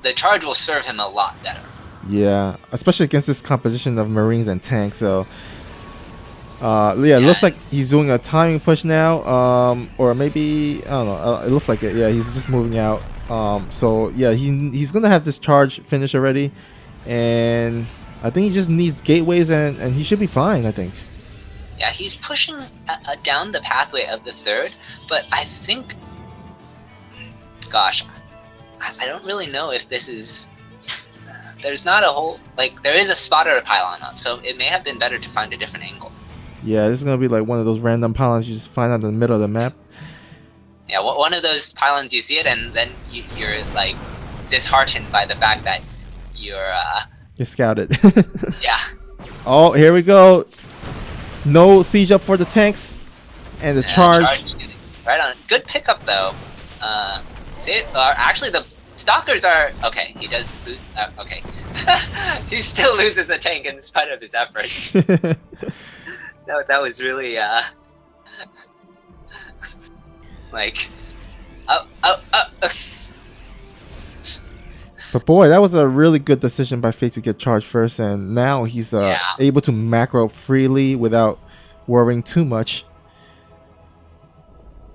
The charge will serve him a lot better. Yeah, especially against this composition of Marines and tanks. So it looks like he's doing a timing push now, or maybe I don't know. It looks like it. Yeah, he's just moving out. So yeah, he's gonna have this charge finished already, and I think he just needs gateways, and he should be fine, I think. Yeah, he's pushing down the pathway of the 3rd, but I think, gosh, I don't really know if this is. There's not a whole, like, there is a spotter pylon up, so it may have been better to find a different angle. Yeah, this is gonna be like one of those random pylons you just find out in the middle of the map. Yeah, one of those pylons you see it, and then you're like disheartened by the fact that you're You're scouted. yeah. Oh, here we go. No siege up for the tanks, and the charge. Right on. Good pickup though. See it? Actually, the stalkers are okay. He does. Okay, he still loses a tank in spite of his efforts. That was really like But boy, that was a really good decision by Fate to get charged first, and now he's able to macro freely without worrying too much.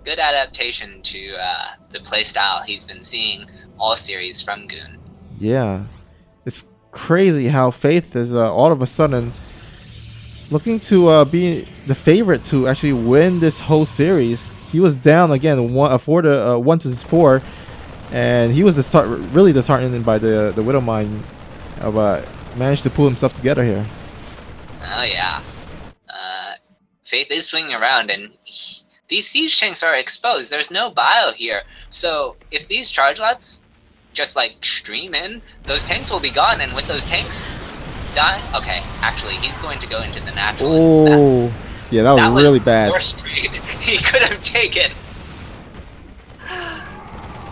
Good adaptation to the playstyle he's been seeing all series from Goon. Yeah, it's crazy how Faith is all of a sudden looking to be the favorite to actually win this whole series. He was down again, 1-4, and he was really disheartened by the Widowmine, but managed to pull himself together here. Oh yeah, Faith is swinging around, and these siege tanks are exposed. There's no bio here, so if these chargelets just like stream in, those tanks will be gone, and with those tanks die. Okay, actually, he's going to go into the natural. Oh, yeah, that was really bad. He could have taken.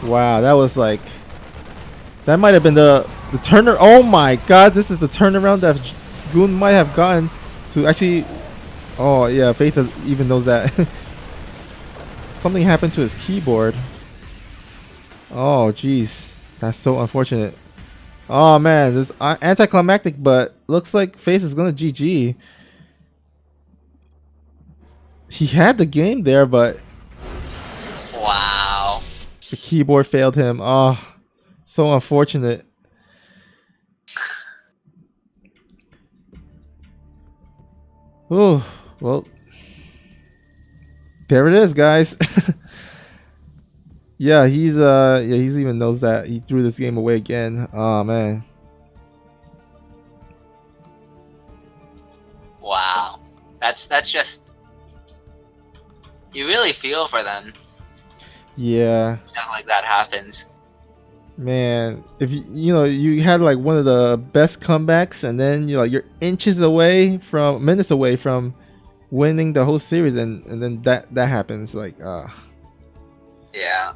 Wow, that was like, that might have been the turner. Oh my god, this is the turnaround that Goon might have gotten to actually. Oh yeah, Faith even knows that. Something happened to his keyboard. Oh jeez, that's so unfortunate. Oh man, this is anticlimactic, but looks like Faith is gonna GG. He had the game there, but wow, the keyboard failed him. Oh, so unfortunate. Oh, well, there it is, guys. Yeah, he's even knows that he threw this game away again. Oh man. Wow, that's just, you really feel for them. Yeah. Stuff like that happens. Man, if you had like one of the best comebacks, and then you're minutes away from winning the whole series, and then that happens, like Yeah.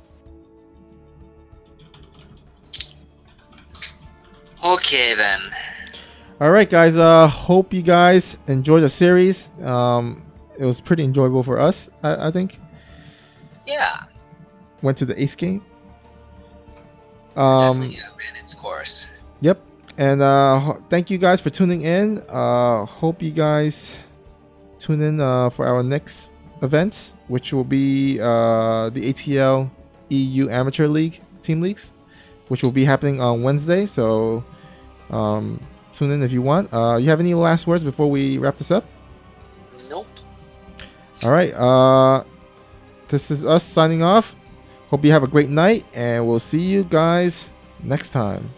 Okay then. All right, guys. Hope you guys enjoyed the series. It was pretty enjoyable for us, I think. Yeah. Went to the ace game. Definitely ran its course. Yep. And thank you guys for tuning in. Hope you guys tune in for our next events, which will be the ATL EU Amateur League Team Leagues, which will be happening on Wednesday. So tune in if you want. You have any last words before we wrap this up? Nope. All right. This is us signing off. Hope you have a great night, and we'll see you guys next time.